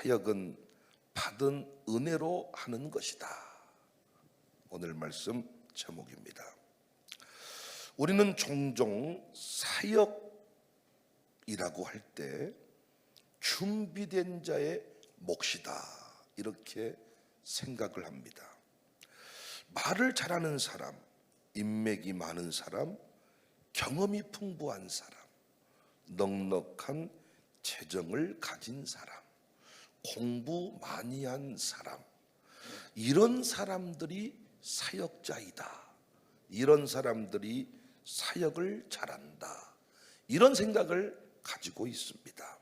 사역은 받은 은혜로 하는 것이다. 오늘 말씀 제목입니다. 우리는 종종 사역이라고 할 때 준비된 자의 몫이다 이렇게 생각을 합니다. 말을 잘하는 사람, 인맥이 많은 사람, 경험이 풍부한 사람, 넉넉한 재정을 가진 사람, 공부 많이 한 사람, 이런 사람들이 사역자이다. 이런 사람들이 사역을 잘한다. 이런 생각을 가지고 있습니다.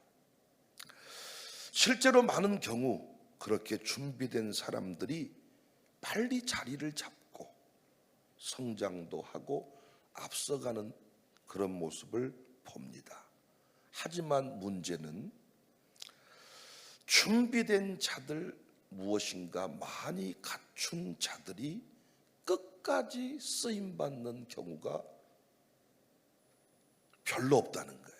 실제로 많은 경우 그렇게 준비된 사람들이 빨리 자리를 잡고 성장도 하고 앞서가는 그런 모습을 봅니다. 하지만 문제는 준비된 자들, 무엇인가 많이 갖춘 자들이 끝까지 쓰임받는 경우가 별로 없다는 거예요.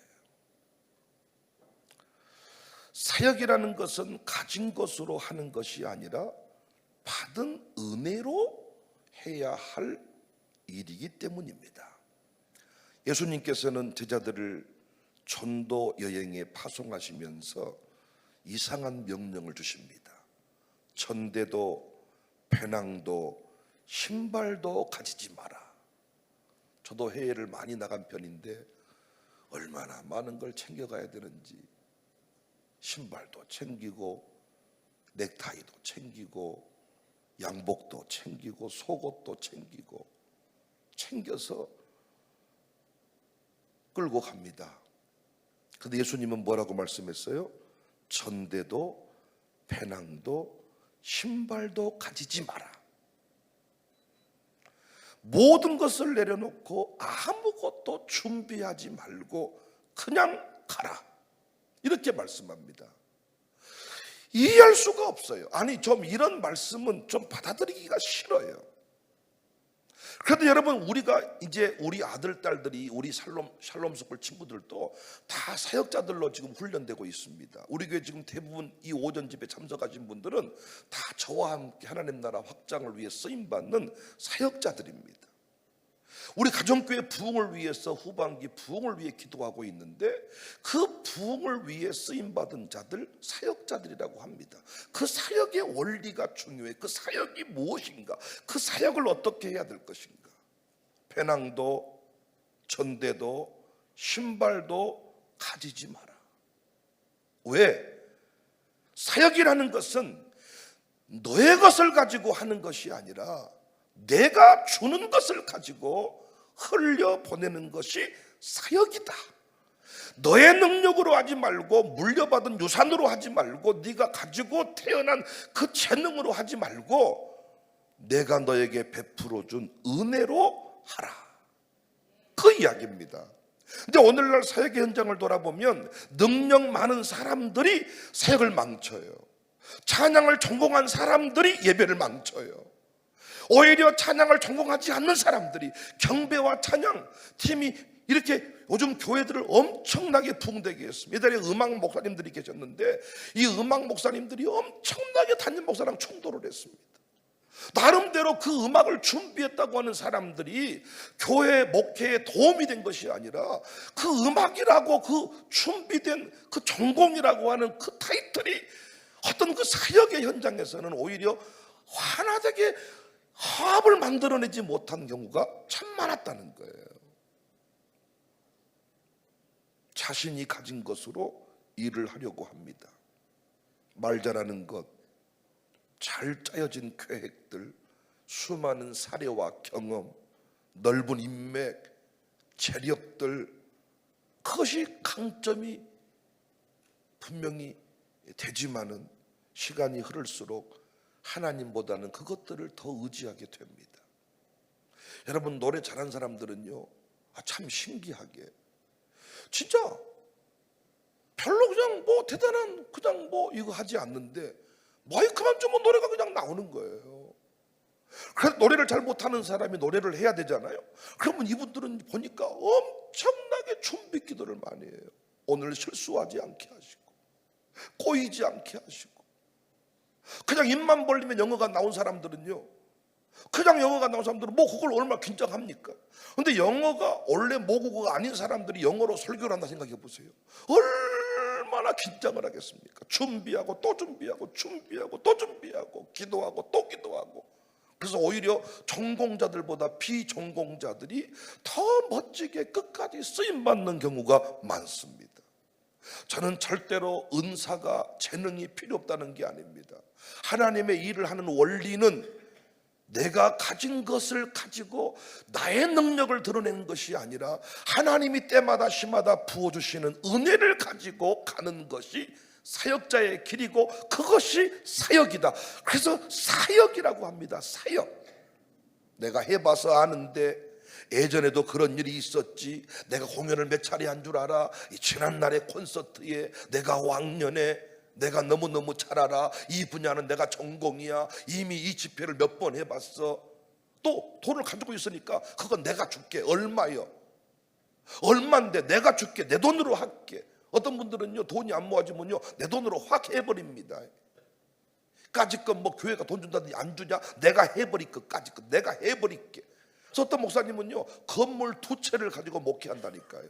사역이라는 것은 가진 것으로 하는 것이 아니라 받은 은혜로 해야 할 일이기 때문입니다. 예수님께서는 제자들을 전도 여행에 파송하시면서 이상한 명령을 주십니다. 전대도 배낭도 신발도 가지지 마라. 저도 해외를 많이 나간 편인데 얼마나 많은 걸 챙겨가야 되는지, 신발도 챙기고 넥타이도 챙기고 양복도 챙기고 속옷도 챙기고 챙겨서 끌고 갑니다. 근데 예수님은 뭐라고 말씀했어요? 전대도 배낭도 신발도 가지지 마라. 모든 것을 내려놓고 아무것도 준비하지 말고 그냥 가라. 이렇게 말씀합니다. 이해할 수가 없어요. 아니, 좀 이런 말씀은 좀 받아들이기가 싫어요. 그래도 여러분, 우리가 이제 우리 아들, 딸들이, 우리 샬롬 스쿨 친구들도 다 사역자들로 지금 훈련되고 있습니다. 우리 교회 지금 대부분 이 오전 집에 참석하신 분들은 다 저와 함께 하나님 나라 확장을 위해 쓰임받는 사역자들입니다. 우리 가정교회 부흥을 위해서 후반기 부흥을 위해 기도하고 있는데 그 부흥을 위해 쓰임받은 자들, 사역자들이라고 합니다. 그 사역의 원리가 중요해. 그 사역이 무엇인가? 그 사역을 어떻게 해야 될 것인가? 배낭도 전대도 신발도 가지지 마라. 왜? 사역이라는 것은 너의 것을 가지고 하는 것이 아니라 내가 주는 것을 가지고 흘려보내는 것이 사역이다. 너의 능력으로 하지 말고 물려받은 유산으로 하지 말고 네가 가지고 태어난 그 재능으로 하지 말고 내가 너에게 베풀어준 은혜로 하라. 그 이야기입니다. 근데 오늘날 사역의 현장을 돌아보면 능력 많은 사람들이 사역을 망쳐요. 찬양을 전공한 사람들이 예배를 망쳐요. 오히려 찬양을 전공하지 않는 사람들이 경배와 찬양 팀이 이렇게 요즘 교회들을 엄청나게 부흥되게 했습니다. 예전에 음악 목사님들이 계셨는데 이 음악 목사님들이 엄청나게 담임 목사랑 충돌을 했습니다. 나름대로 그 음악을 준비했다고 하는 사람들이 교회 목회에 도움이 된 것이 아니라 그 음악이라고 그 준비된 그 전공이라고 하는 그 타이틀이 어떤 그 사역의 현장에서는 오히려 하나되게 화합을 만들어내지 못한 경우가 참 많았다는 거예요. 자신이 가진 것으로 일을 하려고 합니다. 말 잘하는 것, 잘 짜여진 계획들, 수많은 사례와 경험, 넓은 인맥, 재력들, 그것이 강점이 분명히 되지만은 시간이 흐를수록 하나님보다는 그것들을 더 의지하게 됩니다. 여러분, 노래 잘하는 사람들은요, 참 신기하게 진짜 별로 그냥 뭐 대단한 그냥 뭐 이거 하지 않는데 마이크만 주면 노래가 그냥 나오는 거예요. 그래서 노래를 잘 못하는 사람이 노래를 해야 되잖아요. 그러면 이분들은 보니까 엄청나게 준비 기도를 많이 해요. 오늘 실수하지 않게 하시고 꼬이지 않게 하시고 그냥 입만 벌리면 영어가 나온 사람들은요, 그냥 영어가 나온 사람들은 뭐 그걸 얼마나 긴장합니까? 근데 영어가 원래 모국어가 아닌 사람들이 영어로 설교를 한다 생각해 보세요. 얼마나 긴장을 하겠습니까? 준비하고 또 준비하고 준비하고 또 준비하고 기도하고 또 기도하고. 그래서 오히려 전공자들보다 비전공자들이 더 멋지게 끝까지 쓰임받는 경우가 많습니다. 저는 절대로 은사가 재능이 필요 없다는 게 아닙니다. 하나님의 일을 하는 원리는 내가 가진 것을 가지고 나의 능력을 드러내는 것이 아니라 하나님이 때마다 시마다 부어주시는 은혜를 가지고 가는 것이 사역자의 길이고 그것이 사역이다. 그래서 사역이라고 합니다. 사역. 내가 해봐서 아는데 예전에도 그런 일이 있었지. 내가 공연을 몇 차례 한 줄 알아. 지난날의 콘서트에 내가 왕년에 내가 너무너무 잘 알아. 이 분야는 내가 전공이야. 이미 이 집회를 몇 번 해봤어. 또 돈을 가지고 있으니까 그건 내가 줄게. 얼마요? 얼마인데 내가 줄게. 내 돈으로 할게. 어떤 분들은요, 돈이 안 모아지면요 내 돈으로 확 해버립니다. 까짓것 뭐 교회가 돈 준다더니 안 주냐? 내가 해버릴 것, 까짓것 내가 해버릴게. 그래서 어떤 목사님은요 건물 2채를 가지고 목회한다니까요.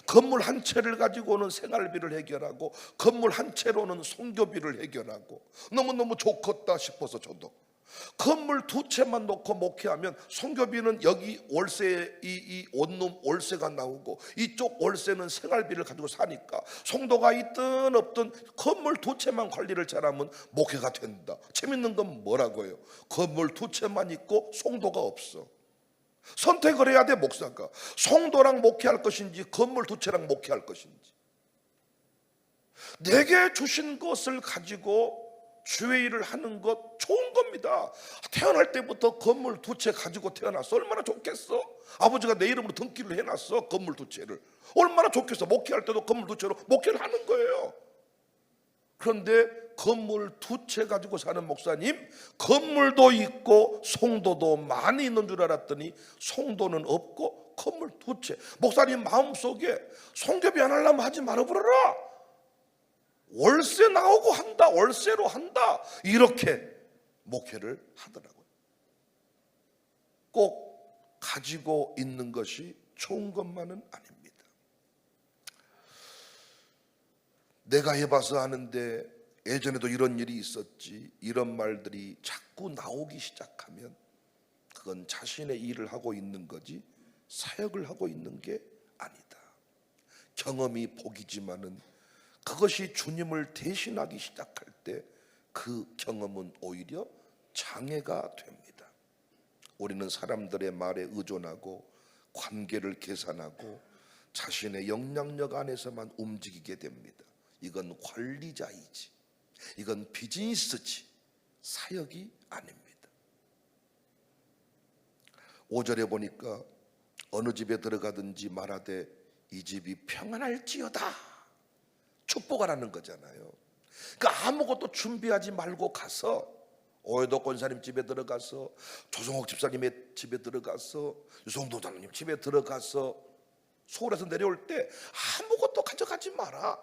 건물 1채를 가지고는 생활비를 해결하고 건물 1채로는 선교비를 해결하고 너무너무 좋겠다 싶어서 저도 건물 2채만 놓고 목회하면 선교비는 여기 월세 이 원룸 월세가 나오고 이쪽 월세는 생활비를 가지고 사니까 성도가 있든 없든 건물 2채만 관리를 잘하면 목회가 된다. 재밌는 건 뭐라고요? 건물 2채만 있고 성도가 없어. 선택을 해야 돼. 목사가 성도랑 목회할 것인지 건물 2채랑 목회할 것인지. 내게 주신 것을 가지고 주의 일을 하는 것 좋은 겁니다. 태어날 때부터 건물 2채 가지고 태어났어. 얼마나 좋겠어. 아버지가 내 이름으로 등기를 해놨어. 건물 2채를. 얼마나 좋겠어. 목회할 때도 건물 2채로 목회를 하는 거예요. 그런데 건물 2채 가지고 사는 목사님, 건물도 있고 성도도 많이 있는 줄 알았더니 성도는 없고 건물 2채. 목사님 마음속에 성교비 안 하려면 하지 말아버려라. 월세 나오고 한다. 월세로 한다. 이렇게 목회를 하더라고요. 꼭 가지고 있는 것이 좋은 것만은 아닙니다. 내가 해봐서 아는데 예전에도 이런 일이 있었지. 이런 말들이 자꾸 나오기 시작하면 그건 자신의 일을 하고 있는 거지 사역을 하고 있는 게 아니다. 경험이 복이지만은 그것이 주님을 대신하기 시작할 때 그 경험은 오히려 장애가 됩니다. 우리는 사람들의 말에 의존하고 관계를 계산하고 자신의 영향력 안에서만 움직이게 됩니다. 이건 관리자이지, 이건 비즈니스지 사역이 아닙니다. 5절에 보니까 어느 집에 들어가든지 말하되 이 집이 평안할지어다. 축복하라는 거잖아요. 그러니까 아무것도 준비하지 말고 가서 오해도 권사님 집에 들어가서 조성옥 집사님의 집에 들어가서 유성도 장로님 집에 들어가서 서울에서 내려올 때 아무것도 가져가지 마라.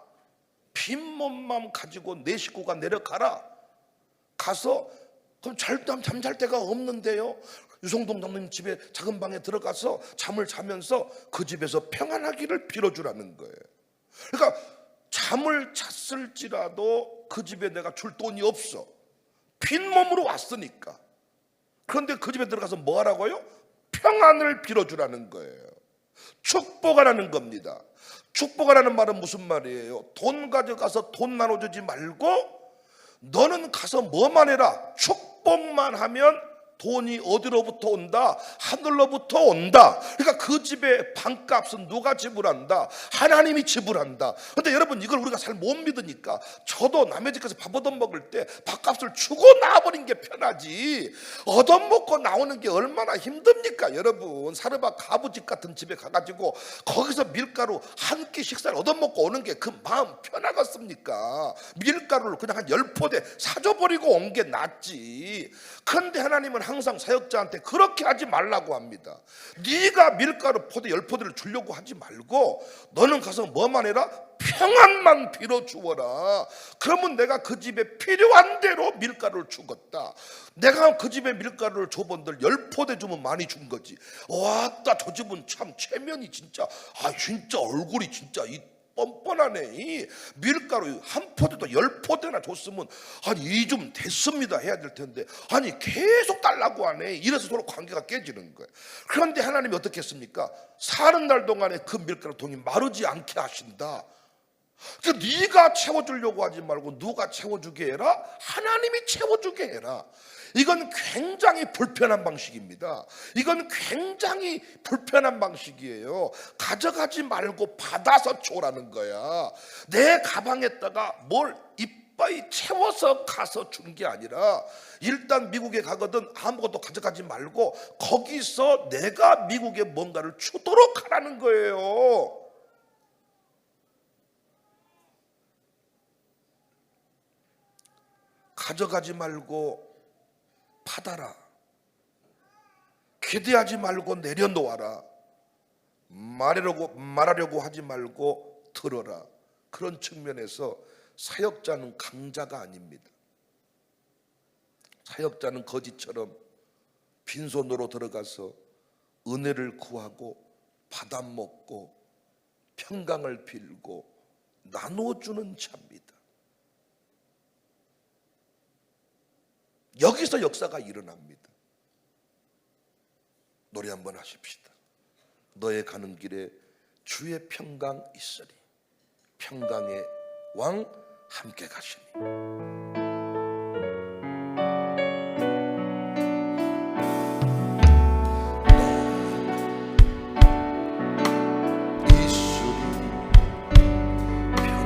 빈 몸만 가지고 내 식구가 내려가라. 가서 그럼 잠잘 데가 없는데요. 유성동 장로님 집에 작은 방에 들어가서 잠을 자면서 그 집에서 평안하기를 빌어주라는 거예요. 그러니까 잠을 잤을지라도 그 집에 내가 줄 돈이 없어. 빈 몸으로 왔으니까. 그런데 그 집에 들어가서 뭐 하라고요? 평안을 빌어주라는 거예요. 축복하라는 겁니다. 축복하라는 말은 무슨 말이에요? 돈 가져가서 돈 나눠주지 말고 너는 가서 뭐만 해라. 축복만 하면 돈이 어디로부터 온다? 하늘로부터 온다. 그러니까 그 집의 방값은 누가 지불한다? 하나님이 지불한다. 그런데 여러분 이걸 우리가 잘 못 믿으니까 저도 남의 집 가서 밥 얻어먹을 때 밥값을 주고 나와버린 게 편하지 얻어먹고 나오는 게 얼마나 힘듭니까? 여러분 사르바 가부집 같은 집에 가가지고 거기서 밀가루 한 끼 식사를 얻어먹고 오는 게 그 마음 편하겠습니까? 밀가루를 그냥 한 10포대 사줘버리고 온 게 낫지. 그런데 하나님은 항상 사역자한테 그렇게 하지 말라고 합니다. 네가 밀가루 포대 10포대를 주려고 하지 말고 너는 가서 뭐만 해라? 평안만 빌어주어라. 그러면 내가 그 집에 필요한 대로 밀가루를 주겠다. 내가 그 집에 밀가루를 줘본들 10포대 주면 많이 준 거지. 왔다 저 집은 참 체면이 진짜 진짜 얼굴이 진짜 이 뻔뻔하네. 이 밀가루 한 포대도 10포대나 줬으면 이 좀 됐습니다 해야 될 텐데 계속 달라고 하네. 이래서 서로 관계가 깨지는 거예요. 그런데 하나님이 어떻게 했습니까? 사는 날 동안에 그 밀가루 통이 마르지 않게 하신다. 그러니까 네가 채워주려고 하지 말고 누가 채워주게 해라? 하나님이 채워주게 해라. 이건 굉장히 불편한 방식입니다. 이건 굉장히 불편한 방식이에요. 가져가지 말고 받아서 줘라는 거야. 내 가방에다가 뭘 이빠이 채워서 가서 준 게 아니라 일단 미국에 가거든 아무것도 가져가지 말고 거기서 내가 미국에 뭔가를 주도록 하라는 거예요. 가져가지 말고 받아라. 기대하지 말고 내려놓아라. 말하려고 하지 말고 들어라. 그런 측면에서 사역자는 강자가 아닙니다. 사역자는 거지처럼 빈손으로 들어가서 은혜를 구하고 받아먹고 평강을 빌고 나눠주는 자입니다. 여기서 역사가 일어납니다. 노래 한번 하십시다. 너의 가는 길에 주의 평강 있으리. 평강의 왕 함께 가시니.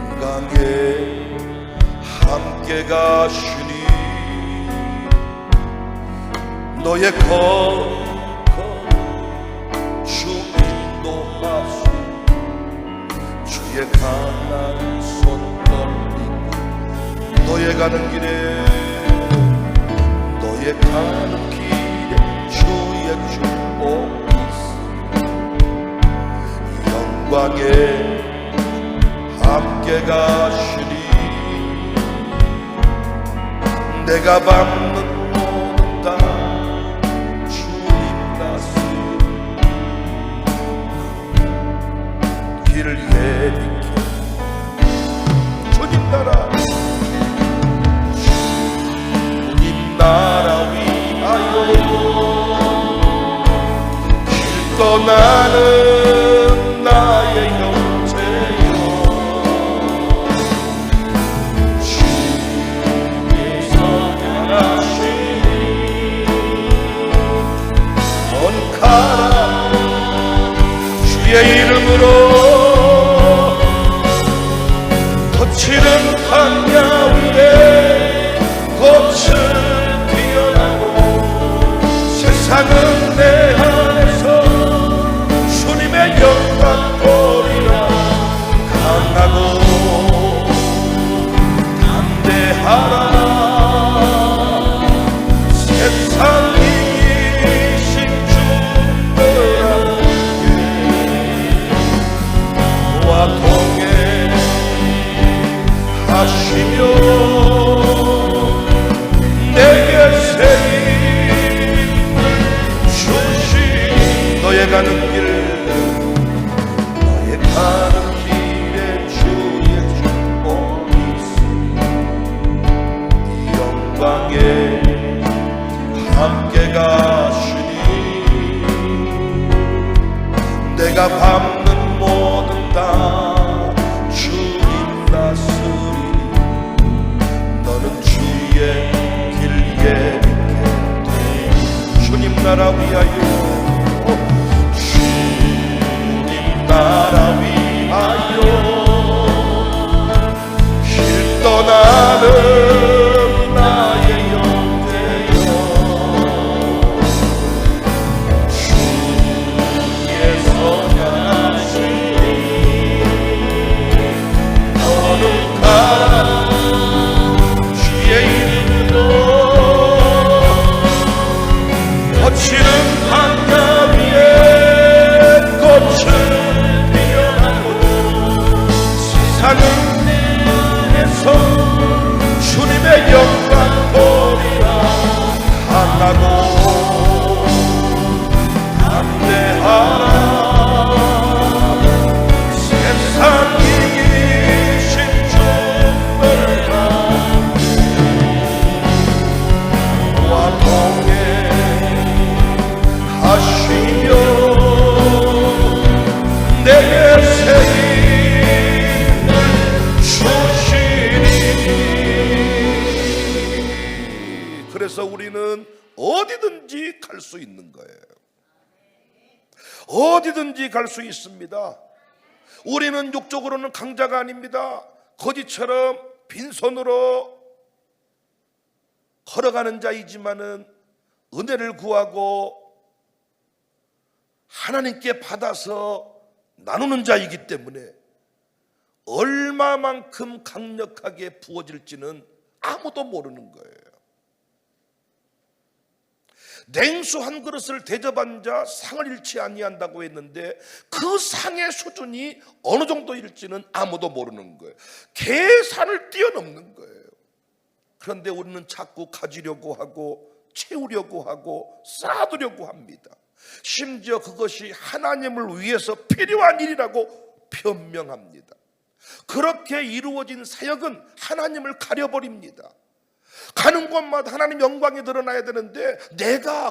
평강에 함께 가시니 너의 것 주 인도하시 주의 강한 손 떨리고 너의 가는 길에 주의 축복이 있으니 영광에 함께 가시리. 내가 밟는 모든 땅 주님 가슴 길을 예비케 주님 나라 위하여 길 떠나는 나의 형제여 주께서 향하시니 가라 주의 이름으로 거칠은 광야 위에 꽃을 피어나고 세상은 내 안에서 주님의 영광 보리라. 강하고 담대하라. 세상 이기신 주와 동행하시며 내게 새 힘을 주시. 너의 가는 길에 주의 축복이 있으니 영광에 함께 가시니 내가 밟는 모든 땅 주님 다스리니 너는 주의 길 예비케 되니 주님 나라 위하여 주님 나라 위하여 길 떠나는 나의 영혼이여 주께서 향하시니 너는 가라 주의 이름으로 거칠은 강 내게 새 힘을 주시니. 그래서 우리는 어디든지 갈 수 있는 거예요. 어디든지 갈 수 있습니다. 우리는 육적으로는 강자가 아닙니다. 거지처럼 빈손으로 걸어가는 자이지만은 은혜를 구하고 하나님께 받아서 나누는 자이기 때문에 얼마만큼 강력하게 부어질지는 아무도 모르는 거예요. 냉수 한 그릇을 대접한 자 상을 잃지 아니한다고 했는데 그 상의 수준이 어느 정도일지는 아무도 모르는 거예요. 계산을 뛰어넘는 거예요. 그런데 우리는 자꾸 가지려고 하고 채우려고 하고 쌓아두려고 합니다. 심지어 그것이 하나님을 위해서 필요한 일이라고 변명합니다. 그렇게 이루어진 사역은 하나님을 가려버립니다. 가는 곳마다 하나님 영광이 드러나야 되는데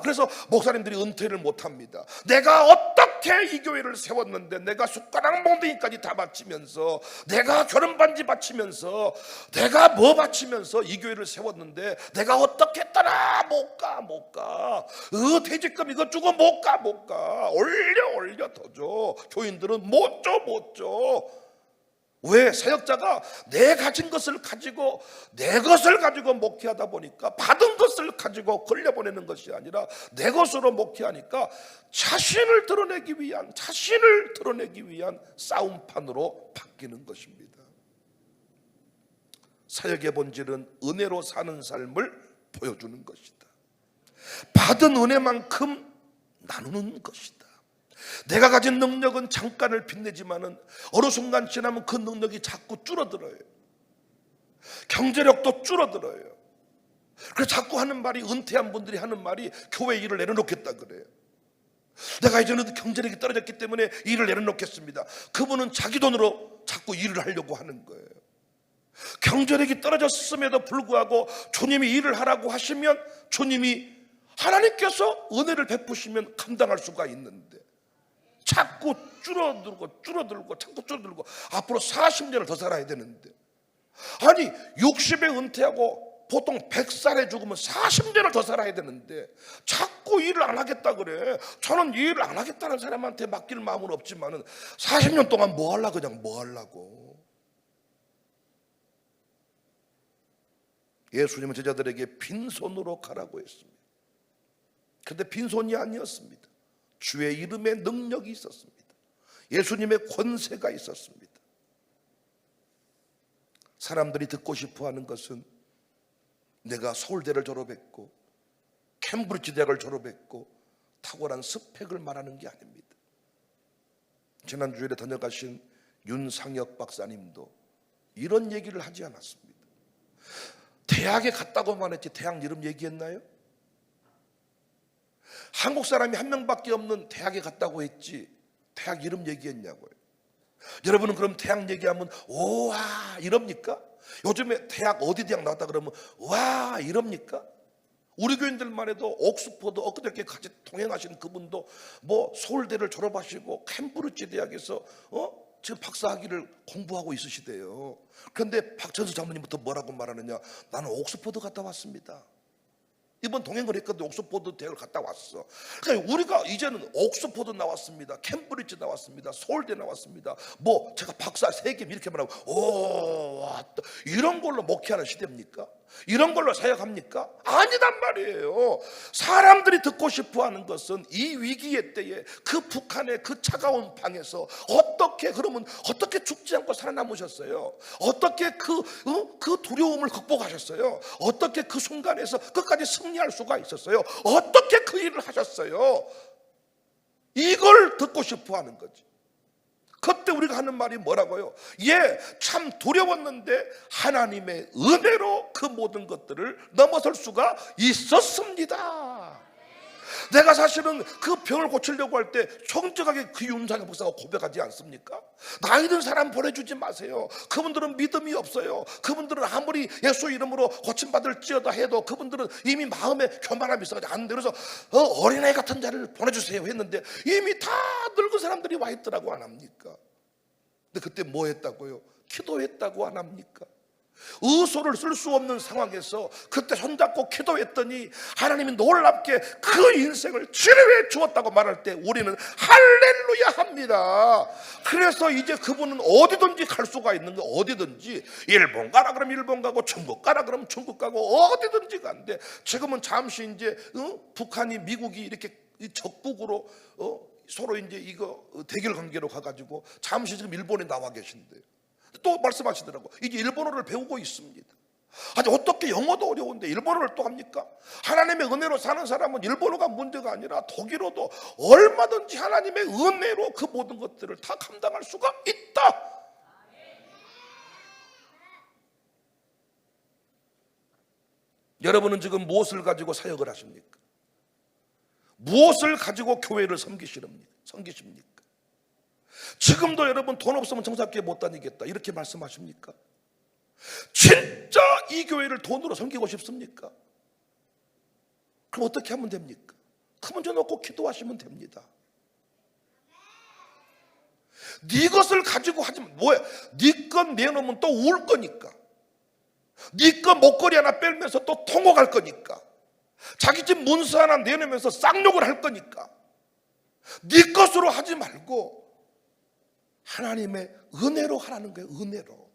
그래서 목사님들이 은퇴를 못합니다. 내가 어떻게 이 교회를 세웠는데 내가 숟가락 몽둥이까지 다 바치면서 내가 결혼 반지 바치면서 내가 뭐 바치면서 이 교회를 세웠는데 내가 어떻게 했더라 못 가. 퇴직금 이거 주고 못 가. 올려 더 줘. 교인들은 못 줘. 왜? 사역자가 내 가진 것을 가지고 내 것을 가지고 목회하다 보니까 받은 것을 가지고 걸려보내는 것이 아니라 내 것으로 목회하니까 자신을 드러내기 위한 싸움판으로 바뀌는 것입니다. 사역의 본질은 은혜로 사는 삶을 보여주는 것이다. 받은 은혜만큼 나누는 것이다. 내가 가진 능력은 잠깐을 빛내지만은 어느 순간 지나면 그 능력이 자꾸 줄어들어요. 경제력도 줄어들어요. 그래서 자꾸 하는 말이, 은퇴한 분들이 하는 말이 교회 일을 내려놓겠다 그래요. 내가 이제는 경제력이 떨어졌기 때문에 일을 내려놓겠습니다. 그분은 자기 돈으로 자꾸 일을 하려고 하는 거예요. 경제력이 떨어졌음에도 불구하고 주님이 일을 하라고 하시면 하나님께서 은혜를 베푸시면 감당할 수가 있는데 자꾸 줄어들고 앞으로 40년을 더 살아야 되는데, 아니 60에 은퇴하고 보통 100살에 죽으면 40년을 더 살아야 되는데 자꾸 일을 안 하겠다 그래. 저는 일을 안 하겠다는 사람한테 맡길 마음은 없지만은 40년 동안 뭐 하려고. 예수님은 제자들에게 빈손으로 가라고 했습니다. 그런데 빈손이 아니었습니다. 주의 이름에 능력이 있었습니다. 예수님의 권세가 있었습니다. 사람들이 듣고 싶어하는 것은 내가 서울대를 졸업했고 캠브리지 대학을 졸업했고 탁월한 스펙을 말하는 게 아닙니다. 지난주에 다녀가신 윤상혁 박사님도 이런 얘기를 하지 않았습니다. 대학에 갔다고만 했지 대학 이름 얘기했나요? 한국 사람이 한 명밖에 없는 대학에 갔다고 했지 대학 이름 얘기했냐고요. 여러분은 그럼 대학 얘기하면 오와 이럽니까? 요즘에 대학 어디 대학 나왔다 그러면 와 이럽니까? 우리 교인들만 해도 옥스퍼드 엊그저께 같이 동행하신 그분도 뭐 서울대를 졸업하시고 캠브리지 대학에서 지금 박사학위를 공부하고 있으시대요. 그런데 박천수 장모님부터 뭐라고 말하느냐? 나는 옥스퍼드 갔다 왔습니다. 이번 동행을 했거든요. 옥스퍼드 대학을 갔다 왔어. 그러니까 우리가 이제는 옥스퍼드 나왔습니다, 캠브리지 나왔습니다, 서울대 나왔습니다, 뭐 제가 박사 3개 이렇게 말하고 이런 걸로 목회하는 시대입니까? 이런 걸로 사역합니까? 아니단 말이에요. 사람들이 듣고 싶어하는 것은 이 위기의 때에 그 북한의 그 차가운 방에서 어떻게 죽지 않고 살아남으셨어요? 어떻게 그 두려움을 극복하셨어요? 어떻게 그 순간에서 끝까지 승리할 수가 있었어요? 어떻게 그 일을 하셨어요? 이걸 듣고 싶어하는 거지. 그때 우리가 하는 말이 뭐라고요? 참 두려웠는데 하나님의 은혜로 그 모든 것들을 넘어설 수가 있었습니다. 내가 사실은 그 병을 고치려고 할 때 정직하게 그 윤상현 목사가 고백하지 않습니까? 나이 든 사람 보내주지 마세요. 그분들은 믿음이 없어요. 그분들은 아무리 예수 이름으로 고침받을지어다 해도 그분들은 이미 마음에 교만함이 있어가지고 안 돼. 그래서 어린아이 같은 자를 보내주세요 했는데 이미 다 늙은 사람들이 와 있더라고. 안 합니까? 근데 그때 뭐 했다고요? 기도했다고. 안 합니까? 의소를 쓸 수 없는 상황에서 그때 손잡고 기도했더니 하나님이 놀랍게 그 인생을 치료해 주었다고 말할 때 우리는 할렐루야 합니다. 그래서 이제 그분은 어디든지 갈 수가 있는 거. 어디든지 일본 가라 그러면 일본 가고 중국 가라 그러면 중국 가고 어디든지 간대. 지금은 잠시 이제 북한이 미국이 이렇게 적국으로 서로 이제 이거 대결 관계로 가가지고 잠시 지금 일본에 나와 계신대요. 또 말씀하시더라고. 이제 일본어를 배우고 있습니다. 아니 어떻게 영어도 어려운데 일본어를 또 합니까? 하나님의 은혜로 사는 사람은 일본어가 문제가 아니라 독일어도 얼마든지 하나님의 은혜로 그 모든 것들을 다 감당할 수가 있다. 여러분은 지금 무엇을 가지고 사역을 하십니까? 무엇을 가지고 교회를 섬기십니까? 지금도 여러분 돈 없으면 정사교회 못 다니겠다 이렇게 말씀하십니까? 진짜 이 교회를 돈으로 섬기고 싶습니까? 그럼 어떻게 하면 됩니까? 그 문제 놓고 기도하시면 됩니다. 네 것을 가지고 하지만 뭐야? 네 것 내놓으면 또 울 거니까. 네 것 목걸이 하나 빼면서 또 통곡할 거니까. 자기 집 문서 하나 내놓으면서 쌍욕을 할 거니까. 네 것으로 하지 말고 하나님의 은혜로 하라는 거예요. 은혜로.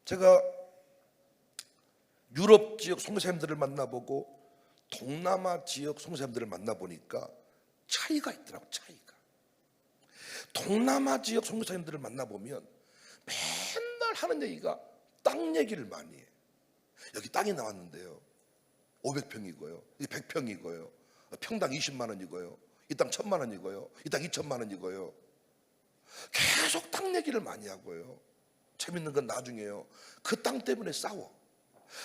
제가 유럽 지역 선교사님들을 만나보고 동남아 지역 선교사님들을 만나보니까 차이가 있더라고요. 차이가. 동남아 지역 선교사님들을 만나보면 맨날 하는 얘기가 땅 얘기를 많이 해요. 여기 땅이 나왔는데요 500평이고요 100평이고요 평당 20만 원이고요 이 땅 1000만 원이고요 이 땅 2000만 원이고요. 계속 땅 얘기를 많이 하고요. 재밌는 건 나중에요 그 땅 때문에 싸워.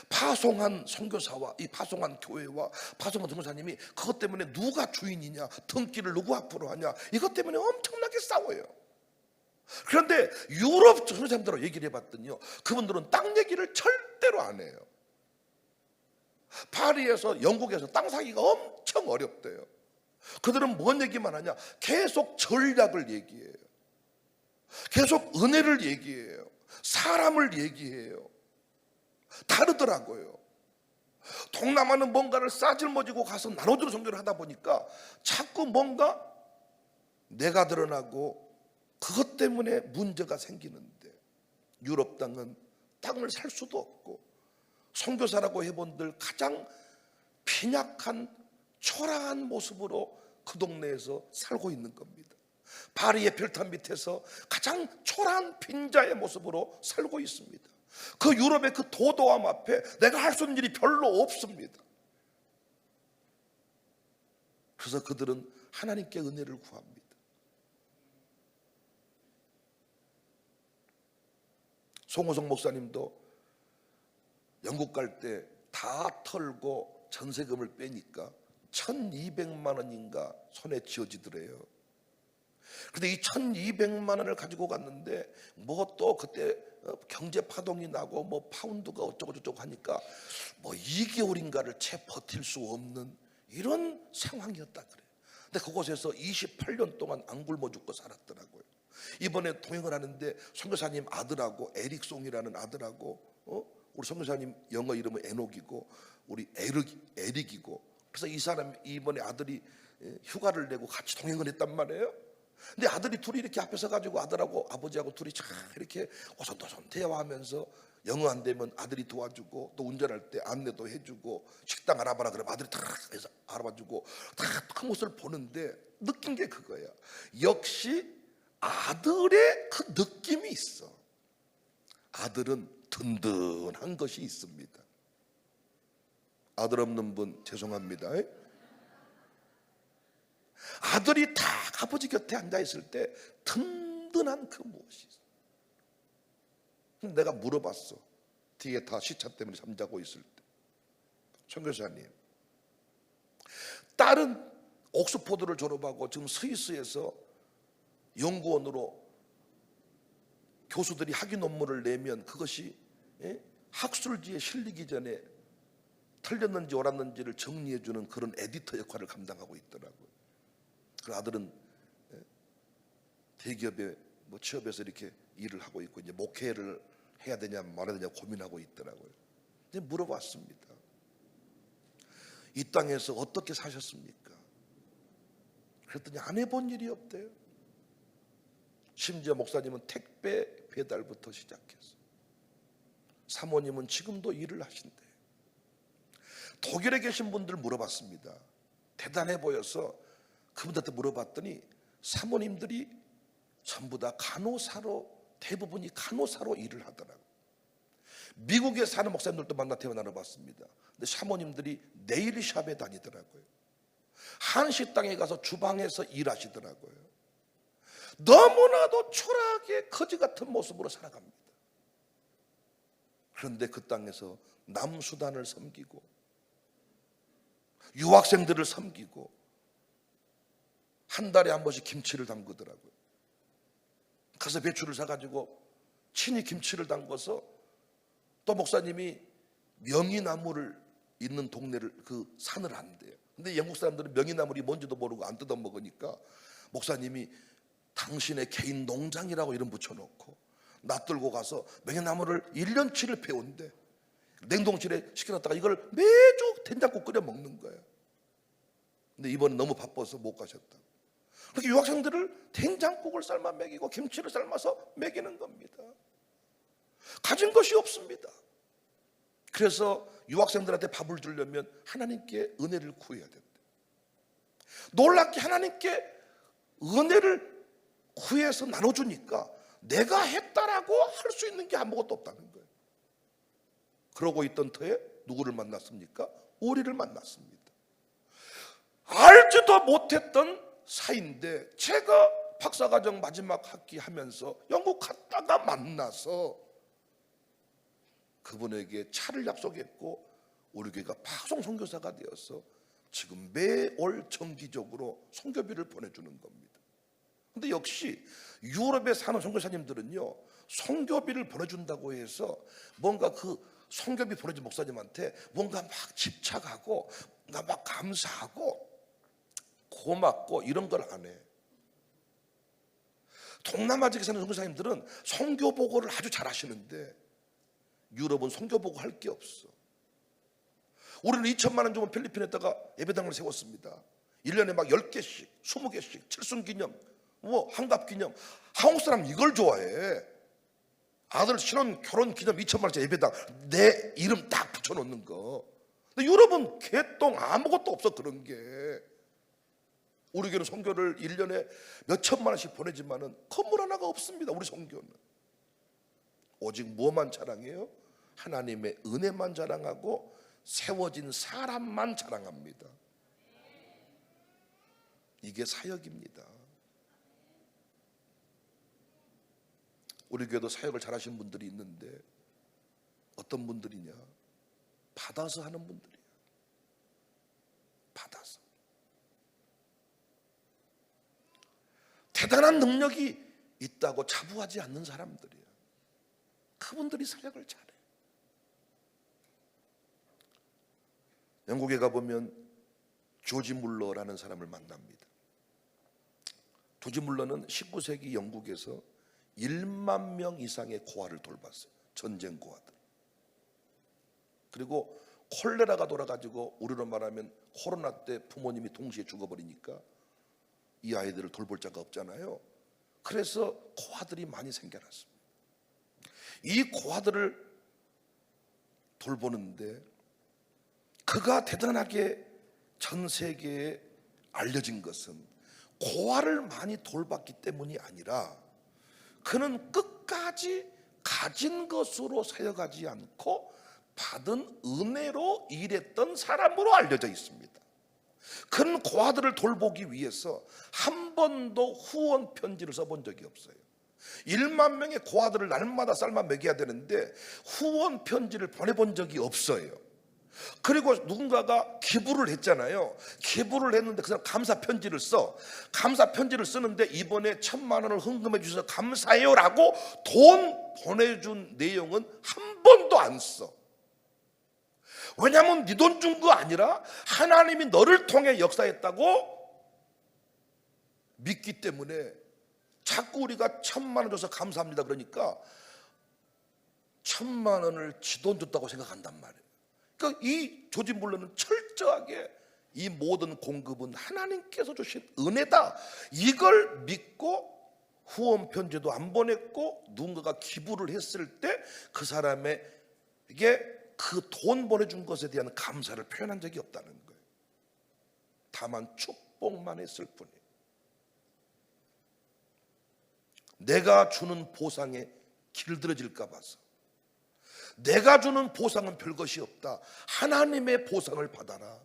파송한 선교사와 이 파송한 교회와 파송한 선교사님이 그것 때문에 누가 주인이냐, 등기를 누구 앞으로 하냐, 이것 때문에 엄청나게 싸워요. 그런데 유럽 선교사님들하고 얘기를 해봤더니요 그분들은 땅 얘기를 절대로 안 해요. 파리에서 영국에서 땅 사기가 엄청 어렵대요. 그들은 뭔 얘기만 하냐, 계속 전략을 얘기해요. 계속 은혜를 얘기해요. 사람을 얘기해요. 다르더라고요. 동남아는 뭔가를 싸질머지고 가서 나눠주는 성교를 하다 보니까 자꾸 뭔가 내가 드러나고 그것 때문에 문제가 생기는데, 유럽 땅은 땅을 살 수도 없고 선교사라고 해본들 가장 빈약한 초라한 모습으로 그 동네에서 살고 있는 겁니다. 파리의 별탑 밑에서 가장 초라한 빈자의 모습으로 살고 있습니다. 그 유럽의 그 도도함 앞에 내가 할 수 있는 일이 별로 없습니다. 그래서 그들은 하나님께 은혜를 구합니다. 송호성 목사님도 영국 갈 때 다 털고 전세금을 빼니까 1200만 원인가 손에 쥐어지더래요. 근데 이 1200만 원을 가지고 갔는데 뭐 또 그때 경제 파동이 나고 뭐 파운드가 어쩌고 저쩌고 하니까 뭐 2개월인가를 채 버틸 수 없는 이런 상황이었다 그래요. 근데 그곳에서 28년 동안 안 굶어 죽고 살았더라고요. 이번에 동행을 하는데 선교사님 아들하고 에릭송이라는 아들하고 우리 선교사님 영어 이름은 에녹이고 우리 에릭이고, 그래서 이 사람이 이번에 아들이 휴가를 내고 같이 동행을 했단 말이에요. 근데 아들이 둘이 이렇게 앞에 서가지고 아들하고 아버지하고 둘이 참 이렇게 오손도손 대화하면서 영어 안 되면 아들이 도와주고 또 운전할 때 안내도 해주고 식당 알아봐라 그러면 아들이 다 해서 알아봐주고 다 그 모습을 보는데 느낀 게 그거야. 역시 아들의 그 느낌이 있어. 아들은 든든한 것이 있습니다. 아들 없는 분 죄송합니다. 아들이 다 아버지 곁에 앉아있을 때 든든한 그 무엇이 있어. 내가 물어봤어. 뒤에 다 시차 때문에 잠자고 있을 때, 선교사님 딸은 옥스포드를 졸업하고 지금 스위스에서 연구원으로 교수들이 학위 논문을 내면 그것이 학술지에 실리기 전에 틀렸는지 옳았는지를 정리해주는 그런 에디터 역할을 감당하고 있더라고요. 그 아들은 대기업에 취업해서 이렇게 일을 하고 있고 이제 목회를 해야 되냐 말아야 되냐 고민하고 있더라고요. 근데 물어봤습니다. 이 땅에서 어떻게 사셨습니까? 그랬더니 안 해본 일이 없대요. 심지어 목사님은 택배 배달부터 시작해서 사모님은 지금도 일을 하신대요. 독일에 계신 분들 물어봤습니다. 대단해 보여서 그분들한테 물어봤더니 사모님들이 전부 다 간호사로, 대부분이 간호사로 일을 하더라고요. 미국에 사는 목사님들도 만나 대화 나눠봤습니다. 근데 사모님들이 네일샵에 다니더라고요. 한식당에 가서 주방에서 일하시더라고요. 너무나도 초라하게 거지 같은 모습으로 살아갑니다. 그런데 그 땅에서 남수단을 섬기고 유학생들을 섬기고 한 달에 한 번씩 김치를 담그더라고요. 가서 배추를 사가지고 친히 김치를 담궈서 또 목사님이 명이나무를 있는 동네를 그 산을 한대요. 근데 영국 사람들은 명이나물이 뭔지도 모르고 안 뜯어 먹으니까 목사님이 당신의 개인 농장이라고 이름 붙여놓고 놔들고 가서 명이나물을 1년치를 배운대. 냉동실에 시켜놨다가 이걸 매주 된장국 끓여 먹는 거예요. 근데 이번에 너무 바빠서 못 가셨다. 그렇게 유학생들을 된장국을 삶아 먹이고 김치를 삶아서 먹이는 겁니다. 가진 것이 없습니다. 그래서 유학생들한테 밥을 주려면 하나님께 은혜를 구해야 된다. 놀랍게 하나님께 은혜를 구해서 나눠주니까 내가 했다라고 할 수 있는 게 아무것도 없다는 거예요. 그러고 있던 터에 누구를 만났습니까? 우리를 만났습니다. 알지도 못했던 사이인데 제가 박사과정 마지막 학기 하면서 영국 갔다가 만나서 그분에게 차를 약속했고 우리 교회가 파송 선교사가 되어서 지금 매월 정기적으로 선교비를 보내주는 겁니다. 근데 역시 유럽에 사는 선교사님들은요, 선교비를 보내준다고 해서 뭔가 그 선교비 보내준 목사님한테 뭔가 막 집착하고 뭔가 막 감사하고 고맙고 이런 걸 안 해. 동남아 지역에 사는 선교사님들은 선교 보고를 아주 잘 하시는데 유럽은 선교 보고 할 게 없어. 우리는 2천만 원 주면 필리핀에다가 예배당을 세웠습니다. 1년에 막 10개씩 20개씩 칠순기념 환갑기념. 한국 사람 이걸 좋아해. 아들 신혼 결혼 기념 2천만 원짜리 예배당 내 이름 딱 붙여놓는 거. 근데 유럽은 개똥 아무것도 없어. 그런 게. 우리 교회는 선교를 1년에 몇 천만 원씩 보내지만은 건물 하나가 없습니다. 우리 선교는 오직 무엇만 자랑해요? 하나님의 은혜만 자랑하고 세워진 사람만 자랑합니다. 이게 사역입니다. 우리 교회도 사역을 잘하시는 분들이 있는데 어떤 분들이냐? 받아서 하는 분들이야. 받아서. 대단한 능력이 있다고 자부하지 않는 사람들이야. 그분들이 사역을 잘해. 영국에 가보면 조지 물러라는 사람을 만납니다. 조지 물러는 19세기 영국에서 1만 명 이상의 고아를 돌봤어요. 전쟁 고아들. 그리고 콜레라가 돌아가지고 우리로 말하면 코로나 때 부모님이 동시에 죽어버리니까 이 아이들을 돌볼 자가 없잖아요. 그래서 고아들이 많이 생겨났습니다. 이 고아들을 돌보는데 그가 대단하게 전 세계에 알려진 것은 고아를 많이 돌봤기 때문이 아니라 그는 끝까지 가진 것으로 사역하지 않고 받은 은혜로 일했던 사람으로 알려져 있습니다. 그는 고아들을 돌보기 위해서 한 번도 후원 편지를 써본 적이 없어요. 1만 명의 고아들을 날마다 삶아 먹여야 되는데 후원 편지를 보내본 적이 없어요. 그리고 누군가가 기부를 했잖아요. 기부를 했는데 그 사람 감사 편지를 써. 감사 편지를 쓰는데 이번에 1,000만 원을 헌금해 주셔서 감사해요라고 돈 보내준 내용은 한 번도 안 써. 왜냐하면 네 돈 준 거 아니라 하나님이 너를 통해 역사했다고 믿기 때문에 자꾸 우리가 1,000만 원 줘서 감사합니다 그러니까 1,000만 원을 지 돈 줬다고 생각한단 말이에요. 그러니까 이 조지 물러는 철저하게 이 모든 공급은 하나님께서 주신 은혜다, 이걸 믿고 후원 편지도 안 보냈고 누군가가 기부를 했을 때 그 사람에게 그 돈 보내준 것에 대한 감사를 표현한 적이 없다는 거예요. 다만 축복만 했을 뿐이에요. 내가 주는 보상에 길들여질까 봐서, 내가 주는 보상은 별것이 없다, 하나님의 보상을 받아라,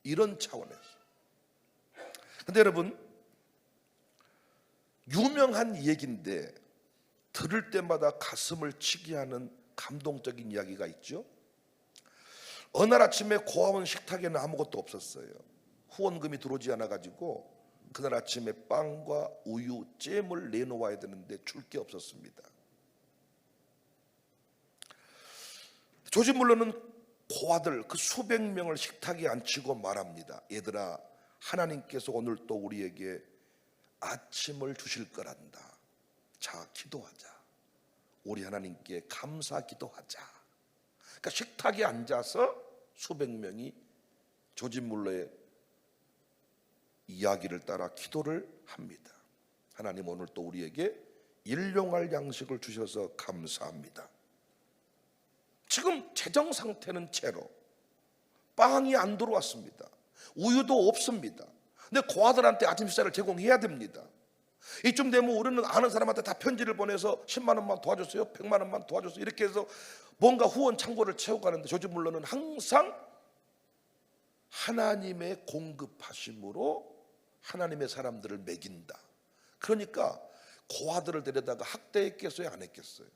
이런 차원에서. 근데 여러분, 유명한 얘기인데 들을 때마다 가슴을 치게 하는 감동적인 이야기가 있죠. 어느 날 아침에 고아원 식탁에는 아무것도 없었어요. 후원금이 들어오지 않아 가지고 그날 아침에 빵과 우유, 잼을 내놓아야 되는데 줄 게 없었습니다. 조지 물러는 고아들 그 수백 명을 식탁에 앉히고 말합니다. 얘들아, 하나님께서 오늘 또 우리에게 아침을 주실 거란다. 자, 기도하자. 우리 하나님께 감사 기도하자. 그러니까 식탁에 앉아서 수백 명이 조지 물러의 이야기를 따라 기도를 합니다. 하나님, 오늘 또 우리에게 일용할 양식을 주셔서 감사합니다. 지금 재정 상태는 제로, 빵이 안 들어왔습니다. 우유도 없습니다. 근데 고아들한테 아침 식사를 제공해야 됩니다. 이쯤 되면 우리는 아는 사람한테 다 편지를 보내서 10만 원만 도와줬어요, 100만 원만 도와줬어요, 이렇게 해서 뭔가 후원 창고를 채워가는데 조지 물러는 항상 하나님의 공급하심으로 하나님의 사람들을 먹인다. 그러니까 고아들을 데려다가 학대했겠어요, 안 했겠어요?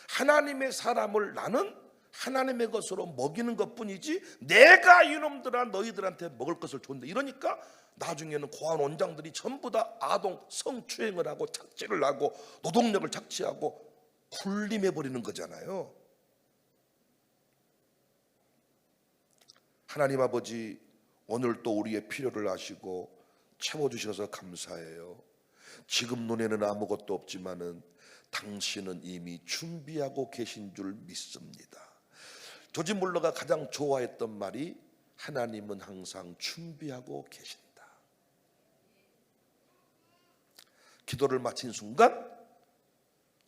하나님의 사람을 나는 하나님의 것으로 먹이는 것뿐이지 내가 이놈들아 너희들한테 먹을 것을 줬는데, 이러니까 나중에는 고아원 원장들이 전부 다 아동 성추행을 하고 착취를 하고 노동력을 착취하고 군림해버리는 거잖아요. 하나님 아버지, 오늘 또 우리의 필요를 아시고 채워주셔서 감사해요. 지금 눈에는 아무것도 없지만은 당신은 이미 준비하고 계신 줄 믿습니다. 조지 물러가 가장 좋아했던 말이 하나님은 항상 준비하고 계신다. 기도를 마친 순간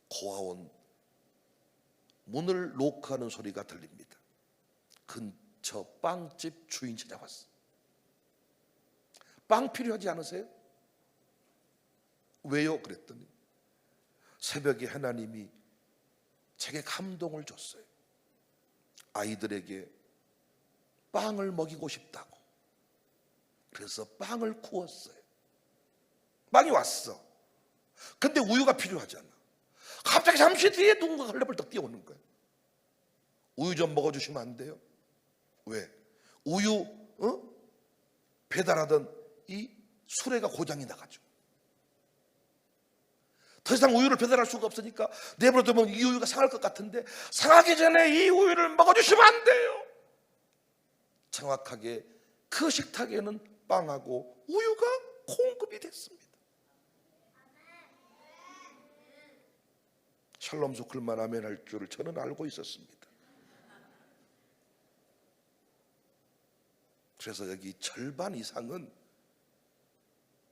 고아원 문을 노크하는 소리가 들립니다. 근처 빵집 주인 찾아왔어. 빵 필요하지 않으세요? 왜요? 그랬더니 새벽에 하나님이 제게 감동을 줬어요. 아이들에게 빵을 먹이고 싶다고. 그래서 빵을 구웠어요. 빵이 왔어. 근데 우유가 필요하잖아. 갑자기 잠시 뒤에 누군가가 헐레벌떡 뛰어오는 거예요. 우유 좀 먹어주시면 안 돼요? 왜? 우유 배달하던 이 수레가 고장이 나가지고 더 이상 우유를 배달할 수가 없으니까 내버려두면 이 우유가 상할 것 같은데 상하기 전에 이 우유를 먹어주시면 안 돼요. 정확하게 그 식탁에는 빵하고 우유가 공급이 됐습니다. 샬롬 소클만 아멘 할 줄을 저는 알고 있었습니다. 그래서 여기 절반 이상은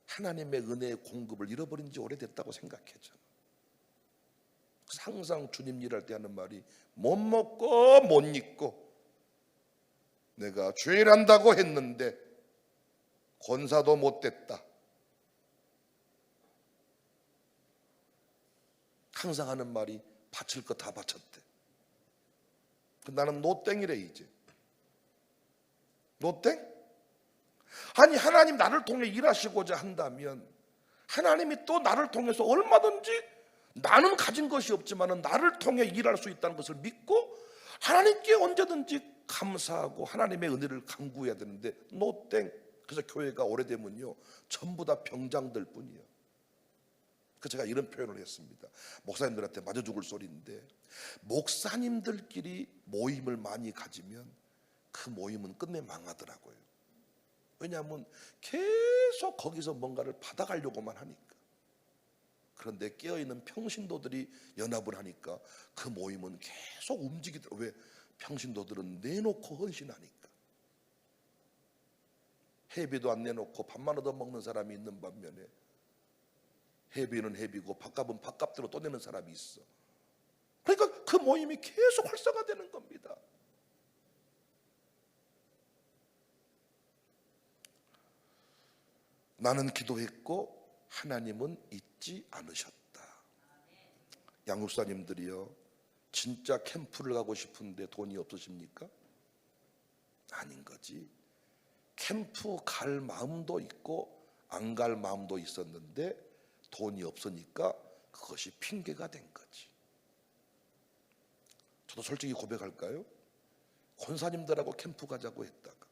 하나님의 은혜의 공급을 잃어버린 지 오래됐다고 생각해요. 그래서 항상 주님 일할 때 하는 말이 못 먹고 못 입고 내가 죄일한다고 했는데 권사도 못 됐다. 항상 하는 말이 바칠 거 다 바쳤대. 나는 노땡이래 이제. 노땡? 아니 하나님 나를 통해 일하시고자 한다면 하나님이 또 나를 통해서 얼마든지 나는 가진 것이 없지만 나를 통해 일할 수 있다는 것을 믿고 하나님께 언제든지 감사하고 하나님의 은혜를 간구해야 되는데 노땡. 그래서 교회가 오래되면요 전부 다 병장들 뿐이에요. 그래서 제가 이런 표현을 했습니다. 목사님들한테 맞아 죽을 소리인데, 목사님들끼리 모임을 많이 가지면 그 모임은 끝내 망하더라고요. 왜냐하면 계속 거기서 뭔가를 받아가려고만 하니까. 그런데 깨어있는 평신도들이 연합을 하니까 그 모임은 계속 움직이더라고요. 왜? 평신도들은 내놓고 헌신하니까. 회비도 안 내놓고 밥만 얻어먹는 사람이 있는 반면에 회비는 회비고 밥값은 밥값대로 또 내는 사람이 있어. 그러니까 그 모임이 계속 활성화되는 겁니다. 나는 기도했고 하나님은 잊지 않으셨다. 양육사님들이요, 진짜 캠프를 가고 싶은데 돈이 없으십니까? 아닌 거지. 캠프 갈 마음도 있고 안 갈 마음도 있었는데 돈이 없으니까 그것이 핑계가 된 거지. 저도 솔직히 고백할까요? 권사님들하고 캠프 가자고 했다가,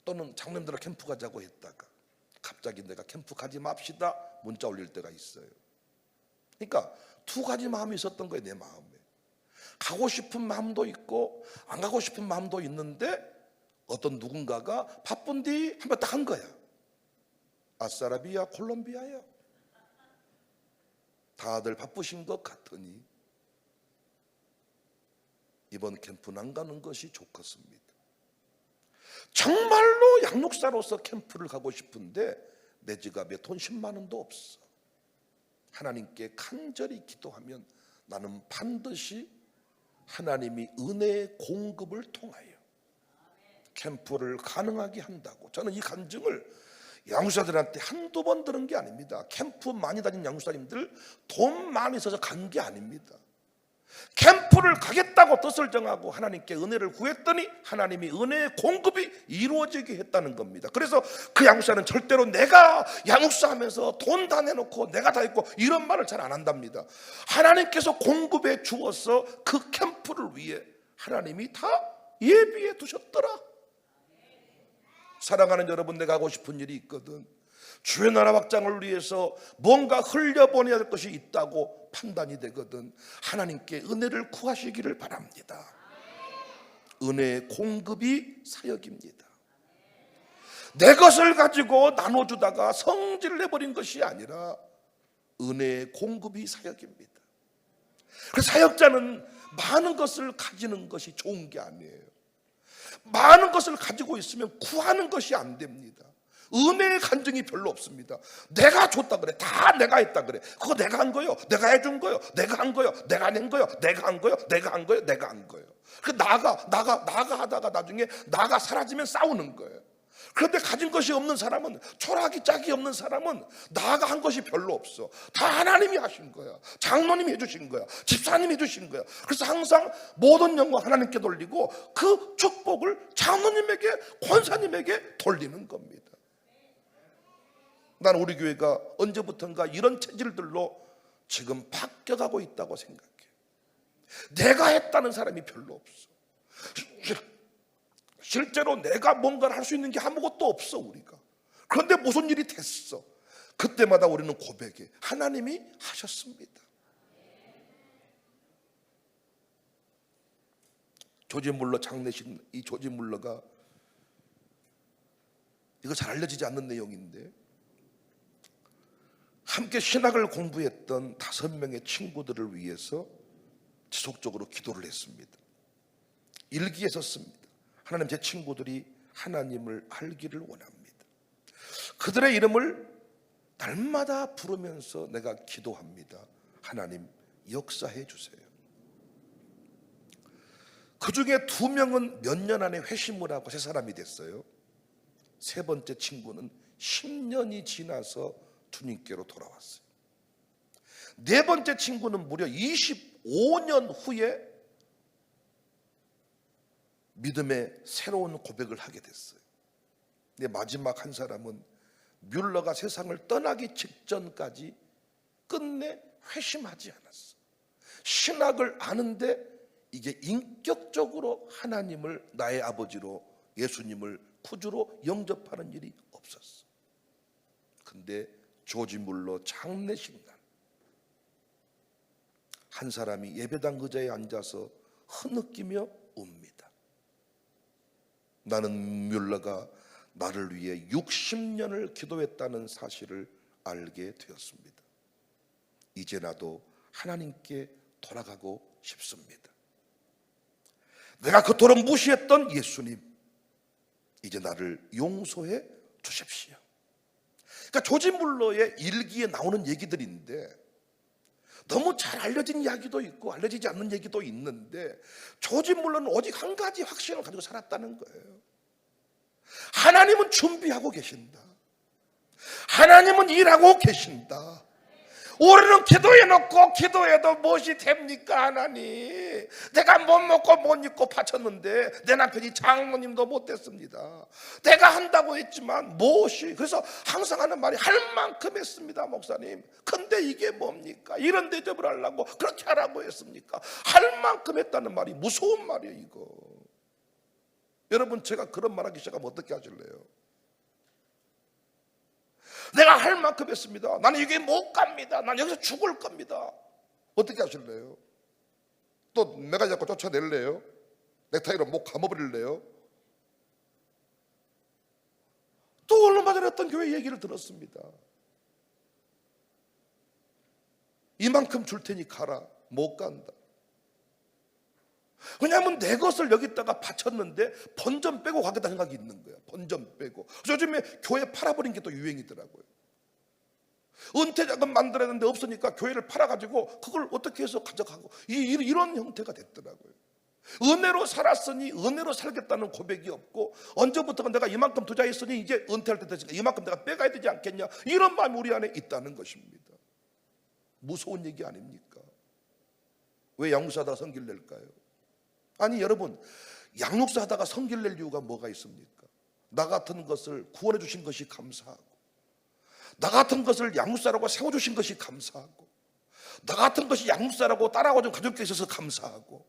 또는 장로님들하고 캠프 가자고 했다가 갑자기 내가 캠프 가지 맙시다 문자 올릴 때가 있어요. 그러니까 두 가지 마음이 있었던 거예요. 내 마음에 가고 싶은 마음도 있고 안 가고 싶은 마음도 있는데, 어떤 누군가가 바쁜디 한번 딱 한 거야. 아싸라비아 콜롬비아야. 다들 바쁘신 것 같으니 이번 캠프는 안 가는 것이 좋겠습니다. 정말로 양육사로서 캠프를 가고 싶은데 내 지갑에 돈 10만 원도 없어. 하나님께 간절히 기도하면 나는 반드시 하나님이 은혜의 공급을 통하여 캠프를 가능하게 한다고. 저는 이 간증을 양육사들한테 한두 번 들은 게 아닙니다. 캠프 많이 다닌 양육사님들 돈 많이 써서 간 게 아닙니다. 캠프를 가겠다고 뜻을 정하고 하나님께 은혜를 구했더니 하나님이 은혜의 공급이 이루어지게 했다는 겁니다. 그래서 그 양육사는 절대로 내가 양육사 하면서 돈 다 내놓고 내가 다 했고 이런 말을 잘 안 한답니다. 하나님께서 공급해 주어서 그 캠프를 위해 하나님이 다 예비해 두셨더라. 사랑하는 여러분, 내가 하고 싶은 일이 있거든. 주의 나라 확장을 위해서 뭔가 흘려보내야 할 것이 있다고 판단이 되거든. 하나님께 은혜를 구하시기를 바랍니다. 은혜의 공급이 사역입니다. 내 것을 가지고 나눠주다가 성질을 내버린 것이 아니라 은혜의 공급이 사역입니다. 그래서 사역자는 많은 것을 가지는 것이 좋은 게 아니에요. 많은 것을 가지고 있으면 구하는 것이 안 됩니다. 은혜의 간증이 별로 없습니다. 내가 줬다 그래. 다 내가 했다 그래. 그거 내가 한 거요. 내가 해준 거요. 내가 한 거요. 내가 낸 거요. 내가 한 거요. 내가 한 거요. 내가 한 거요. 그 나가 하다가 나중에 나가 사라지면 싸우는 거예요. 그런데 가진 것이 없는 사람은, 초라하기 짝이 없는 사람은 나가 한 것이 별로 없어. 다 하나님이 하신 거야. 장로님이 해주신 거야. 집사님이 해주신 거야. 그래서 항상 모든 영광 하나님께 돌리고 그 축복을 장로님에게, 권사님에게 돌리는 겁니다. 나는 우리 교회가 언제부턴가 이런 체질들로 지금 바뀌어가고 있다고 생각해. 내가 했다는 사람이 별로 없어. 실제로 내가 뭔가를 할 수 있는 게 아무것도 없어 우리가. 그런데 무슨 일이 됐어. 그때마다 우리는 고백해. 하나님이 하셨습니다. 조지 물러 장례식, 이 조지 물러가, 이거 잘 알려지지 않는 내용인데, 함께 신학을 공부했던 5명의 친구들을 위해서 지속적으로 기도를 했습니다. 일기에 썼습니다. 하나님, 제 친구들이 하나님을 알기를 원합니다. 그들의 이름을 날마다 부르면서 내가 기도합니다. 하나님 역사해 주세요. 그 중에 2명은 몇 년 안에 회심을 하고 새 사람이 됐어요. 세 번째 친구는 10년이 지나서 주님께로 돌아왔어요. 네 번째 친구는 무려 25년 후에 믿음의 새로운 고백을 하게 됐어요. 근데 마지막 한 사람은 뮬러가 세상을 떠나기 직전까지 끝내 회심하지 않았어. 신학을 아는데 이게 인격적으로 하나님을 나의 아버지로, 예수님을 구주로 영접하는 일이 없었어. 근데 조지 물러 장례식 날, 한 사람이 예배당 의자에 앉아서 흐느끼며 웁니다. 나는 뮬러가 나를 위해 60년을 기도했다는 사실을 알게 되었습니다. 이제 나도 하나님께 돌아가고 싶습니다. 내가 그토록 무시했던 예수님, 이제 나를 용서해 주십시오. 그러니까 조지 물러의 일기에 나오는 얘기들인데, 너무 잘 알려진 이야기도 있고 알려지지 않는 얘기도 있는데, 조지 물러는 오직 한 가지 확신을 가지고 살았다는 거예요. 하나님은 준비하고 계신다. 하나님은 일하고 계신다. 우리는 기도해놓고 기도해도 무엇이 됩니까? 하나님, 내가 못 먹고 못 입고 바쳤는데 내 남편이 장모님도 못 됐습니다. 내가 한다고 했지만 무엇이, 그래서 항상 하는 말이 할 만큼 했습니다 목사님. 근데 이게 뭡니까? 이런 대접을 하려고 그렇게 하라고 했습니까? 할 만큼 했다는 말이 무서운 말이에요 이거. 여러분, 제가 그런 말하기 시작하면 어떻게 하실래요? 내가 할 만큼 했습니다. 나는 이게 못 갑니다. 난 여기서 죽을 겁니다. 어떻게 하실래요? 또 내가 자꾸 쫓아낼래요? 넥타이로 목 감아버릴래요? 또 얼마 전에 어떤 교회 얘기를 들었습니다. 이만큼 줄 테니 가라. 못 간다. 왜냐하면 내 것을 여기다가 바쳤는데 본전 빼고 가겠다는 생각이 있는 거야. 본전 빼고. 요즘에 교회 팔아버린 게 또 유행이더라고요. 은퇴자금 만들었는데 없으니까 교회를 팔아가지고 그걸 어떻게 해서 가져가고, 이런 형태가 됐더라고요. 은혜로 살았으니 은혜로 살겠다는 고백이 없고, 언제부터가 내가 이만큼 투자했으니 이제 은퇴할 때 됐으니까 이만큼 내가 빼가야 되지 않겠냐, 이런 마음이 우리 안에 있다는 것입니다. 무서운 얘기 아닙니까? 왜 양육사 하다가 성길 낼까요? 아니 여러분, 양육사 하다가 성길 낼 이유가 뭐가 있습니까? 나 같은 것을 구원해 주신 것이 감사하고, 나 같은 것을 양육사라고 세워주신 것이 감사하고, 나 같은 것이 양육사라고 따라오던 가족교회에 있어서 감사하고,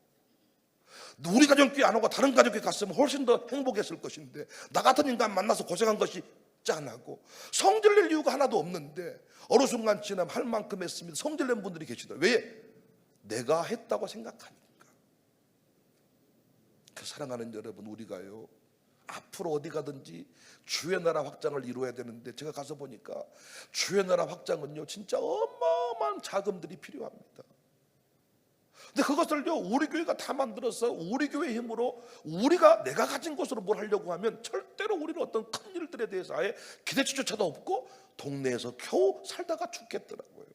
우리 가족교회 안 오고 다른 가족교회 갔으면 훨씬 더 행복했을 것인데 나 같은 인간 만나서 고생한 것이 짠하고, 성질 낼 이유가 하나도 없는데 어느 순간 지나면 할 만큼 했습니다. 성질 낸 분들이 계시더라고요. 왜? 내가 했다고 생각하니까. 사랑하는 여러분, 우리가요 앞으로 어디 가든지 주의 나라 확장을 이루어야 되는데, 제가 가서 보니까 주의 나라 확장은요 진짜 어마어마한 자금들이 필요합니다. 근데 그것을요 우리 교회가 다 만들어서 우리 교회 힘으로 우리가 내가 가진 것으로 뭘 하려고 하면 절대로 우리는 어떤 큰 일들에 대해서 아예 기대치조차도 없고 동네에서 겨우 살다가 죽겠더라고요.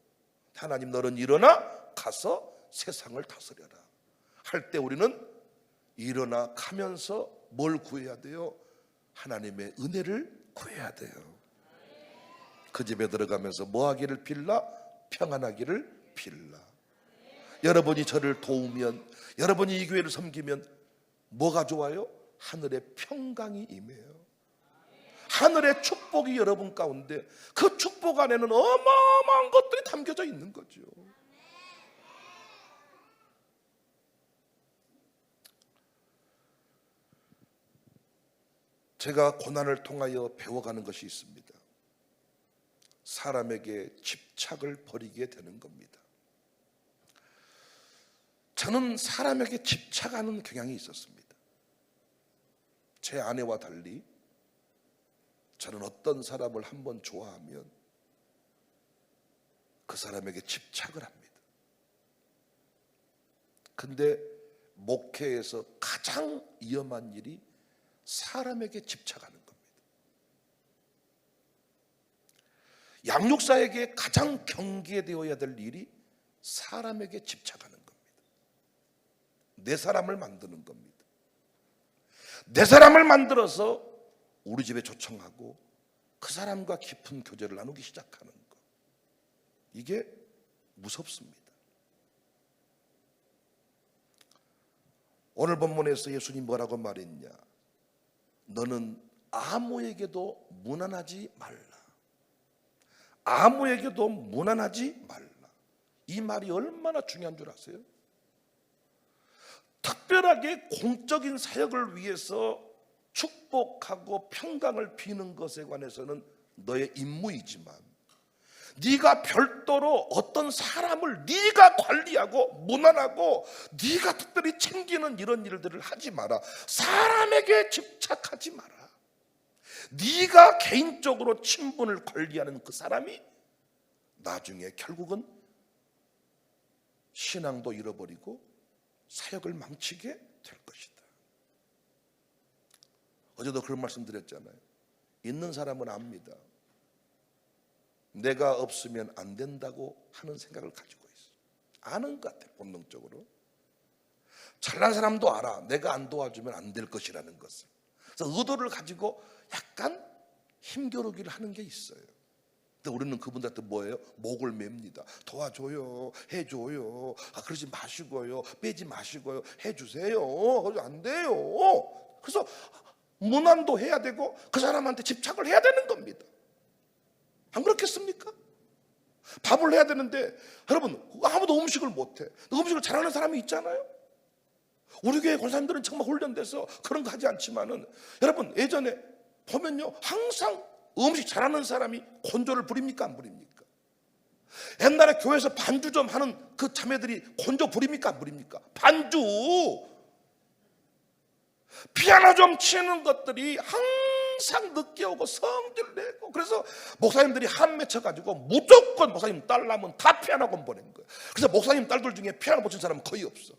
하나님, 너는 일어나 가서 세상을 다스려라 할 때 우리는 일어나 가면서 뭘 구해야 돼요? 하나님의 은혜를 구해야 돼요. 그 집에 들어가면서 뭐 하기를 빌라? 평안하기를 빌라. 여러분이 저를 도우면, 여러분이 이 교회를 섬기면 뭐가 좋아요? 하늘의 평강이 임해요. 하늘의 축복이 여러분 가운데, 그 축복 안에는 어마어마한 것들이 담겨져 있는 거죠. 제가 고난을 통하여 배워가는 것이 있습니다. 사람에게 집착을 버리게 되는 겁니다. 저는 사람에게 집착하는 경향이 있었습니다. 제 아내와 달리 저는 어떤 사람을 한번 좋아하면 그 사람에게 집착을 합니다. 근데 목회에서 가장 위험한 일이 사람에게 집착하는 겁니다. 양육사에게 가장 경계되어야 될 일이 사람에게 집착하는 겁니다. 내 사람을 만드는 겁니다. 내 사람을 만들어서 우리 집에 초청하고 그 사람과 깊은 교제를 나누기 시작하는 것, 이게 무섭습니다. 오늘 본문에서 예수님 뭐라고 말했냐? 너는 아무에게도 무난하지 말라. 아무에게도 무난하지 말라. 이 말이 얼마나 중요한 줄 아세요? 특별하게 공적인 사역을 위해서 축복하고 평강을 비는 것에 관해서는 너의 임무이지만, 네가 별도로 어떤 사람을 네가 관리하고 문안하고 네가 특별히 챙기는 이런 일들을 하지 마라. 사람에게 집착하지 마라. 네가 개인적으로 친분을 관리하는 그 사람이 나중에 결국은 신앙도 잃어버리고 사역을 망치게 될 것이다. 어제도 그런 말씀 드렸잖아요. 있는 사람은 압니다. 내가 없으면 안 된다고 하는 생각을 가지고 있어. 아는 것 같아, 본능적으로. 잘난 사람도 알아. 내가 안 도와주면 안 될 것이라는 것을. 그래서 의도를 가지고 약간 힘겨루기를 하는 게 있어요. 근데 우리는 그분들한테 뭐예요? 목을 맵니다. 도와줘요, 해줘요. 그러지 마시고요, 빼지 마시고요, 해주세요. 안 돼요. 그래서 문안도 해야 되고 그 사람한테 집착을 해야 되는 겁니다. 안 그렇겠습니까? 밥을 해야 되는데 여러분, 아무도 음식을 못해. 음식을 잘하는 사람이 있잖아요. 우리 교회 권사님들은 정말 훈련돼서 그런 거 하지 않지만은, 여러분 예전에 보면요, 항상 음식 잘하는 사람이 곤조를 부립니까, 안 부립니까? 옛날에 교회에서 반주 좀 하는 그 자매들이 곤조 부립니까, 안 부립니까? 반주, 피아노 좀 치는 것들이 항상 늦게 오고 성질 내고, 그래서 목사님들이 한 맺혀가지고 무조건 목사님 딸 나면 다 피아노학원 보낸 거예요. 그래서 목사님 딸들 중에 피아노 못 친 사람은 거의 없어.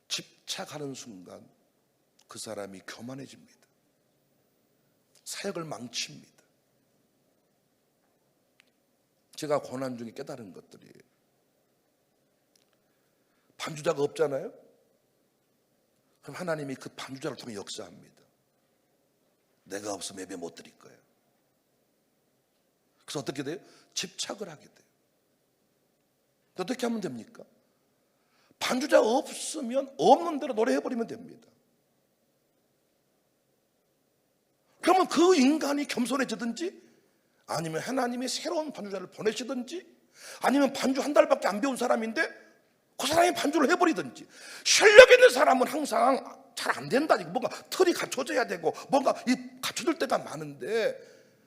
집착하는 순간 그 사람이 교만해집니다. 사역을 망칩니다. 제가 고난 중에 깨달은 것들이에요. 반주자가 없잖아요. 그럼 하나님이 그 반주자를 통해 역사합니다. 내가 없으면 예배 못 드릴 거예요. 그래서 어떻게 돼요? 집착을 하게 돼요. 어떻게 하면 됩니까? 반주자가 없으면 없는 대로 노래해버리면 됩니다. 그러면 그 인간이 겸손해지든지, 아니면 하나님이 새로운 반주자를 보내시든지, 아니면 반주 한 달밖에 안 배운 사람인데 그 사람이 반주를 해버리든지. 실력 있는 사람은 항상 잘 안 된다. 뭔가 틀이 갖춰져야 되고 뭔가 갖춰질 때가 많은데,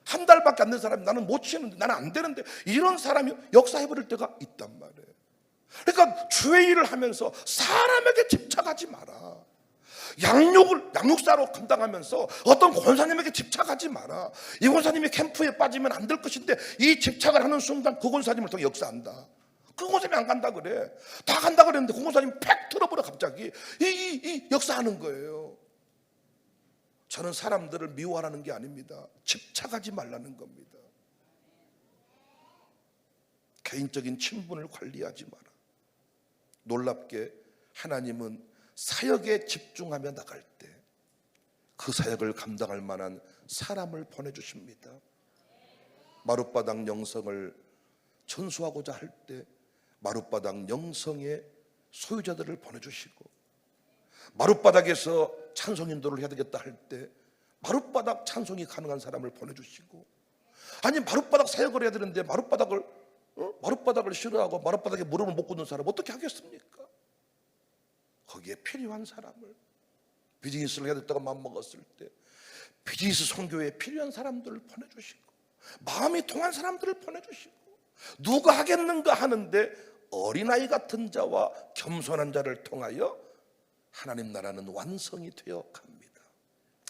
한 달밖에 안 된 사람이 나는 못 치는데, 나는 안 되는데, 이런 사람이 역사해버릴 때가 있단 말이에요. 그러니까 주의 일을 하면서 사람에게 집착하지 마라. 양육사로 감당하면서 어떤 권사님에게 집착하지 마라. 이 권사님이 캠프에 빠지면 안 될 것인데, 이 집착을 하는 순간 그 권사님을 통해 역사한다. 그 권사님이 안 간다 그래. 다 간다 그랬는데 그 권사님이 팩 틀어버려. 갑자기 이 역사하는 거예요. 저는 사람들을 미워하라는 게 아닙니다. 집착하지 말라는 겁니다. 개인적인 친분을 관리하지 마라. 놀랍게 하나님은 사역에 집중하며 나갈 때 그 사역을 감당할 만한 사람을 보내주십니다. 마룻바닥 영성을 전수하고자 할 때 마룻바닥 영성의 소유자들을 보내주시고, 마룻바닥에서 찬송 인도를 해야 되겠다 할 때 마룻바닥 찬송이 가능한 사람을 보내주시고, 아니 마룻바닥 사역을 해야 되는데 마룻바닥을 싫어하고 마룻바닥에 무릎을 못 꿇는 사람 어떻게 하겠습니까? 거기에 필요한 사람을, 비즈니스를 해야 됐다고 마음먹었을 때 비즈니스 선교에 필요한 사람들을 보내주시고, 마음이 통한 사람들을 보내주시고, 누가 하겠는가 하는데 어린아이 같은 자와 겸손한 자를 통하여 하나님 나라는 완성이 되어 갑니다.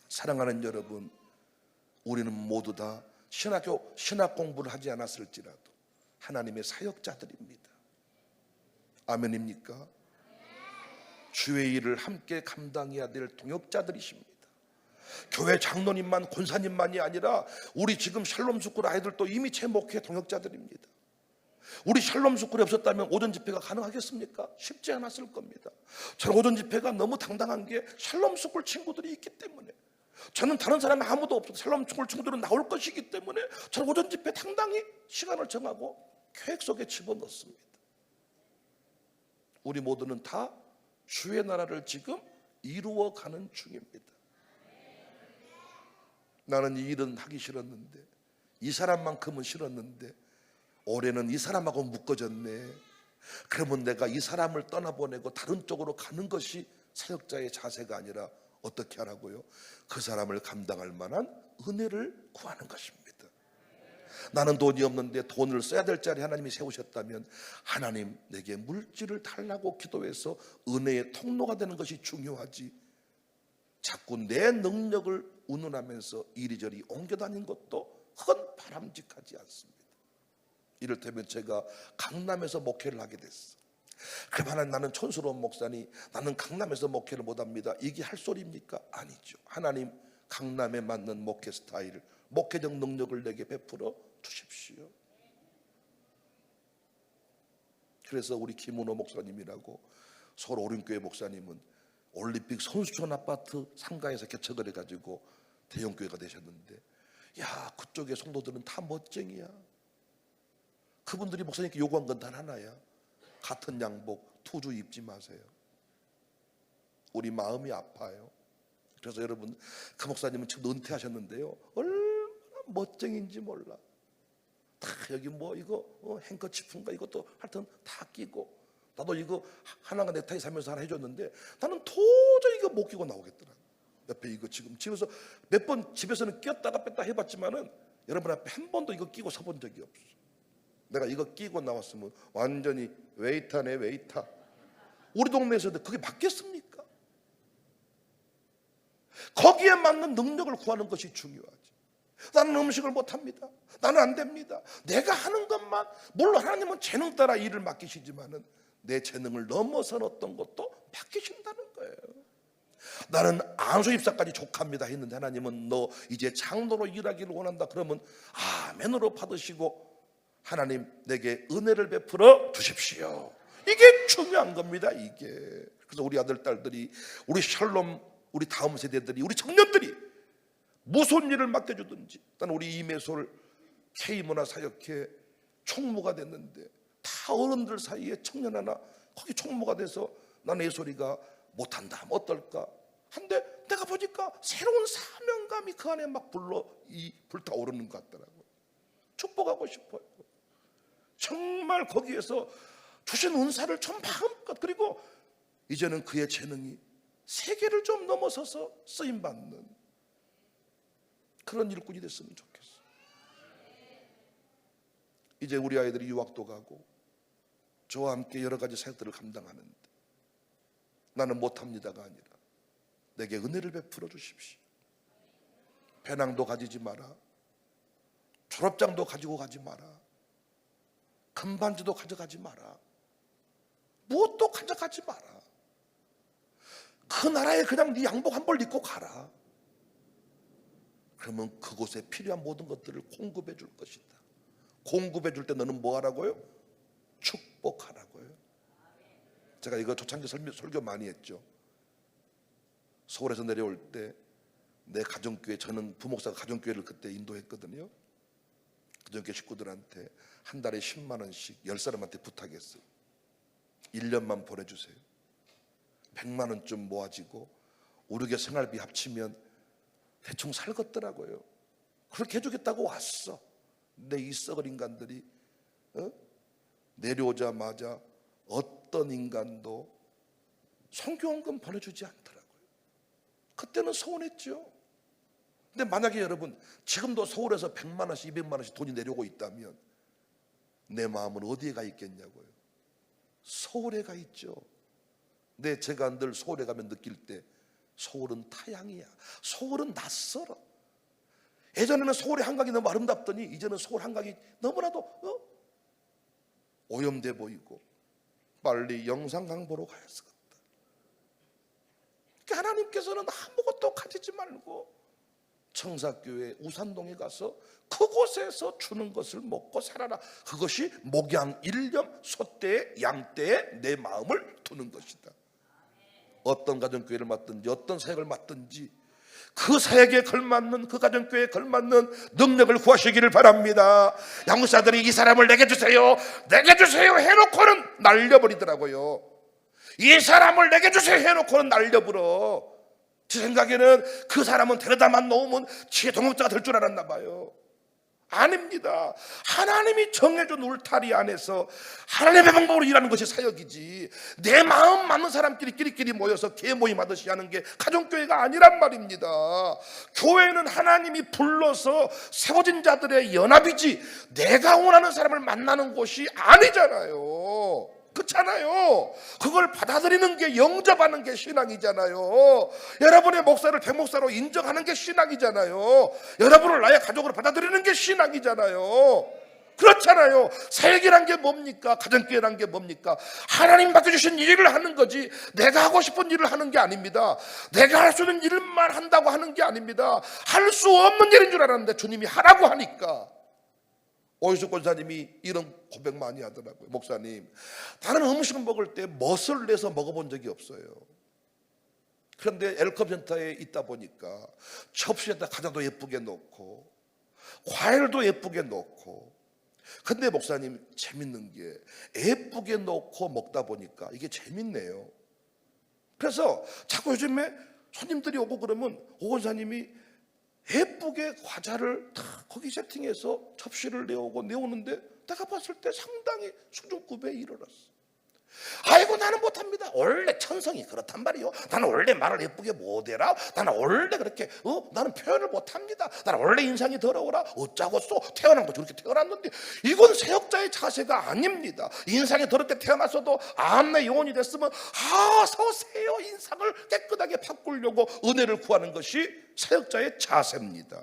사랑하는 여러분, 우리는 모두 다 신학 공부를 하지 않았을지라도 하나님의 사역자들입니다. 아멘입니까? 주의 일을 함께 감당해야 될 동역자들이십니다. 교회 장로님만, 권사님만이 아니라 우리 지금 샬롬 스쿨 아이들도 이미 제 목회 동역자들입니다. 우리 샬롬 스쿨이 없었다면 오전 집회가 가능하겠습니까? 쉽지 않았을 겁니다. 저는 오전 집회가 너무 당당한 게 샬롬 스쿨 친구들이 있기 때문에, 저는 다른 사람이 아무도 없어도 샬롬 스쿨 친구들은 나올 것이기 때문에 저는 오전 집회 당당히 시간을 정하고 계획 속에 집어넣습니다. 우리 모두는 다 주의 나라를 지금 이루어가는 중입니다. 나는 이 일은 하기 싫었는데, 이 사람만큼은 싫었는데 올해는 이 사람하고 묶어졌네. 그러면 내가 이 사람을 떠나보내고 다른 쪽으로 가는 것이 사역자의 자세가 아니라 어떻게 하라고요? 그 사람을 감당할 만한 은혜를 구하는 것입니다. 나는 돈이 없는데 돈을 써야 될 자리 하나님이 세우셨다면 하나님 내게 물질을 달라고 기도해서 은혜의 통로가 되는 것이 중요하지, 자꾸 내 능력을 운운하면서 이리저리 옮겨다닌 것도 헌 바람직하지 않습니다. 이를테면 제가 강남에서 목회를 하게 됐어. 그러면 나는 촌스러운 목사니 나는 강남에서 목회를 못합니다, 이게 할 소리입니까? 아니죠. 하나님 강남에 맞는 목회 스타일, 목회적 능력을 내게 베풀어 주십시오. 그래서 우리 김은호 목사님이라고 서울 오륜교회 목사님은 올림픽 선수촌 아파트 상가에서 개척을 해가지고 대형교회가 되셨는데, 야, 그쪽의 성도들은 다 멋쟁이야. 그분들이 목사님께 요구한 건 단 하나야. 같은 양복 투주 입지 마세요. 우리 마음이 아파요. 그래서 여러분, 그 목사님은 지금 은퇴하셨는데요, 얼마나 멋쟁인지 몰라. 다 여기 뭐 이거 행커치프인가 이것도 하여튼 다 끼고, 나도 이거 하나가 넥타이 사면서 하나 해줬는데 나는 도저히 이거 못 끼고 나오겠더라. 옆에 이거 지금 집에서 몇 번 집에서는 끼었다가 뺐다 해봤지만은 여러분 앞에 한 번도 이거 끼고 서본 적이 없어. 내가 이거 끼고 나왔으면 완전히 웨이터네, 웨이터. 우리 동네에서도 그게 맞겠습니까? 거기에 맞는 능력을 구하는 것이 중요하지. 나는 음식을 못합니다, 나는 안 됩니다, 내가 하는 것만, 물론 하나님은 재능 따라 일을 맡기시지만은 내 재능을 넘어선 어떤 것도 맡기신다는 거예요. 나는 안수입사까지 족합니다 했는데 하나님은 너 이제 장로로 일하기를 원한다 그러면 아멘으로 받으시고 하나님 내게 은혜를 베풀어 주십시오. 이게 중요한 겁니다. 이게. 그래서 우리 아들 딸들이, 우리 샬롬, 우리 다음 세대들이, 우리 청년들이 무슨 일을 맡겨주든지, 나는 우리 이매솔 K문화사역회 총무가 됐는데 다 어른들 사이에 청년 하나 거기 총무가 돼서 나는 예솔이가 못한다 하면 어떨까 한데, 내가 보니까 새로운 사명감이 그 안에 막 불타오르는 것 같더라고요. 축복하고 싶어요. 정말 거기에서 주신 은사를 좀 마음껏, 그리고 이제는 그의 재능이 세계를 좀 넘어서서 쓰임받는 그런 일꾼이 됐으면 좋겠어. 이제 우리 아이들이 유학도 가고 저와 함께 여러 가지 사역들을 감당하는데 나는 못합니다가 아니라 내게 은혜를 베풀어 주십시오. 배낭도 가지지 마라, 졸업장도 가지고 가지 마라, 금반지도 가져가지 마라, 무엇도 가져가지 마라. 그 나라에 그냥 네 양복 한 벌 입고 가라. 그러면 그곳에 필요한 모든 것들을 공급해 줄 것이다. 공급해 줄 때 너는 뭐 하라고요? 축복하라고요. 제가 이거 초창기 설교 많이 했죠. 서울에서 내려올 때 내 가정교회, 저는 부목사가 가정교회를 그때 인도했거든요. 가정교회 식구들한테 한 달에 10만 원씩 10사람한테 부탁했어요. 1년만 보내주세요. 100만 원쯤 모아지고 우리 교회 생활비 합치면 대충 살겠더라고요. 그렇게 해주겠다고 왔어. 근데 이 썩을 인간들이 내려오자마자 어떤 인간도 선교원금 보내주지 않더라고요. 그때는 서운했죠. 근데 만약에 여러분 지금도 서울에서 100만 원씩 200만 원씩 돈이 내려오고 있다면 내 마음은 어디에 가 있겠냐고요? 서울에 가 있죠. 근데 제가 늘 서울에 가면 느낄 때 서울은 타향이야. 서울은 낯설어. 예전에는 서울의 한강이 너무 아름답더니 이제는 서울 한강이 너무나도 오염돼 보이고 빨리 영산강 보러 가야겠다. 그러니까 하나님께서는 아무것도 가지지 말고 청사교회 우산동에 가서 그곳에서 주는 것을 먹고 살아라. 그것이 목양 일념 소떼 양떼에 내 마음을 두는 것이다. 어떤 가정교회를 맡든지 어떤 사역을 맡든지 그 사역에 걸맞는, 그 가정교회에 걸맞는 능력을 구하시기를 바랍니다. 양육사들이 이 사람을 내게 주세요, 내게 주세요 해놓고는 날려버리더라고요. 이 사람을 내게 주세요 해놓고는 날려버려. 제 생각에는 그 사람은 데려다만 놓으면 지혜 동업자가 될 줄 알았나 봐요. 아닙니다. 하나님이 정해준 울타리 안에서 하나님의 방법으로 일하는 것이 사역이지, 내 마음 맞는 사람끼리 끼리끼리 모여서 개모임 하듯이 하는 게 가정교회가 아니란 말입니다. 교회는 하나님이 불러서 세워진 자들의 연합이지 내가 원하는 사람을 만나는 곳이 아니잖아요. 그렇잖아요. 그걸 받아들이는 게, 영접하는 게 신앙이잖아요. 여러분의 목사를 대목사로 인정하는 게 신앙이잖아요. 여러분을 나의 가족으로 받아들이는 게 신앙이잖아요. 그렇잖아요. 사역이란 게 뭡니까? 가정교회란 게 뭡니까? 하나님 맡겨주신 일을 하는 거지 내가 하고 싶은 일을 하는 게 아닙니다. 내가 할 수 있는 일만 한다고 하는 게 아닙니다. 할 수 없는 일인 줄 알았는데 주님이 하라고 하니까. 오유숙 권사님이 이런 고백 많이 하더라고요. 목사님, 다른 음식을 먹을 때 멋을 내서 먹어본 적이 없어요. 그런데 L컵 센터에 있다 보니까 접시에다 과자도 예쁘게 놓고 과일도 예쁘게 놓고, 근데 목사님 재밌는 게 예쁘게 놓고 먹다 보니까 이게 재밌네요. 그래서 자꾸 요즘에 손님들이 오고 그러면 오 권사님이 예쁘게 과자를 다 거기 세팅해서 접시를 내오는데 내가 봤을 때 상당히 수준급에 이르렀어. 아이고 나는 못합니다. 원래 천성이 그렇단 말이요. 나는 원래 말을 예쁘게 못해라. 나는 원래 그렇게 나는 표현을 못합니다. 나는 원래 인상이 더러워라. 어쩌겠소. 태어난 거 저렇게 태어났는데. 이건 사역자의 자세가 아닙니다. 인상이 더럽게 태어났어도 암내 영혼이 됐으면 서세요 인상을 깨끗하게 바꾸려고 은혜를 구하는 것이 사역자의 자세입니다.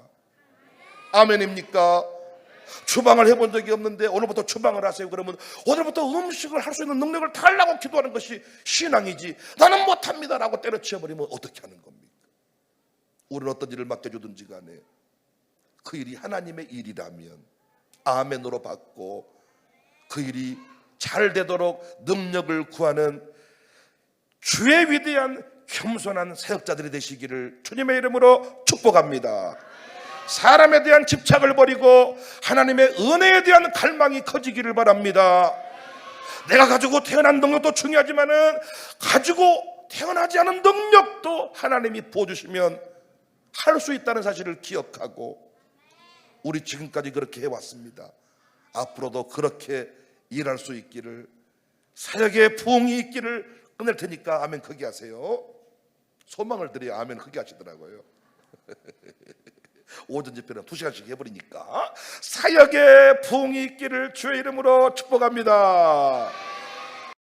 아멘입니까? 추방을 해본 적이 없는데 오늘부터 추방을 하세요. 그러면 오늘부터 음식을 할 수 있는 능력을 달라고 기도하는 것이 신앙이지, 나는 못합니다라고 때려치워버리면 어떻게 하는 겁니까? 우리는 어떤 일을 맡겨주든지 간에 그 일이 하나님의 일이라면 아멘으로 받고 그 일이 잘 되도록 능력을 구하는 주의 위대한 겸손한 사역자들이 되시기를 주님의 이름으로 축복합니다. 사람에 대한 집착을 버리고 하나님의 은혜에 대한 갈망이 커지기를 바랍니다. 내가 가지고 태어난 능력도 중요하지만은 가지고 태어나지 않은 능력도 하나님이 부어주시면 할 수 있다는 사실을 기억하고, 우리 지금까지 그렇게 해왔습니다. 앞으로도 그렇게 일할 수 있기를, 사역의 부흥이 있기를 끊을 테니까 아멘 크게 하세요. 소망을 드려야 아멘 크게 하시더라고요. 오전 집회는 2시간씩 해버리니까 사역의 부흥이 있기를 주의 이름으로 축복합니다.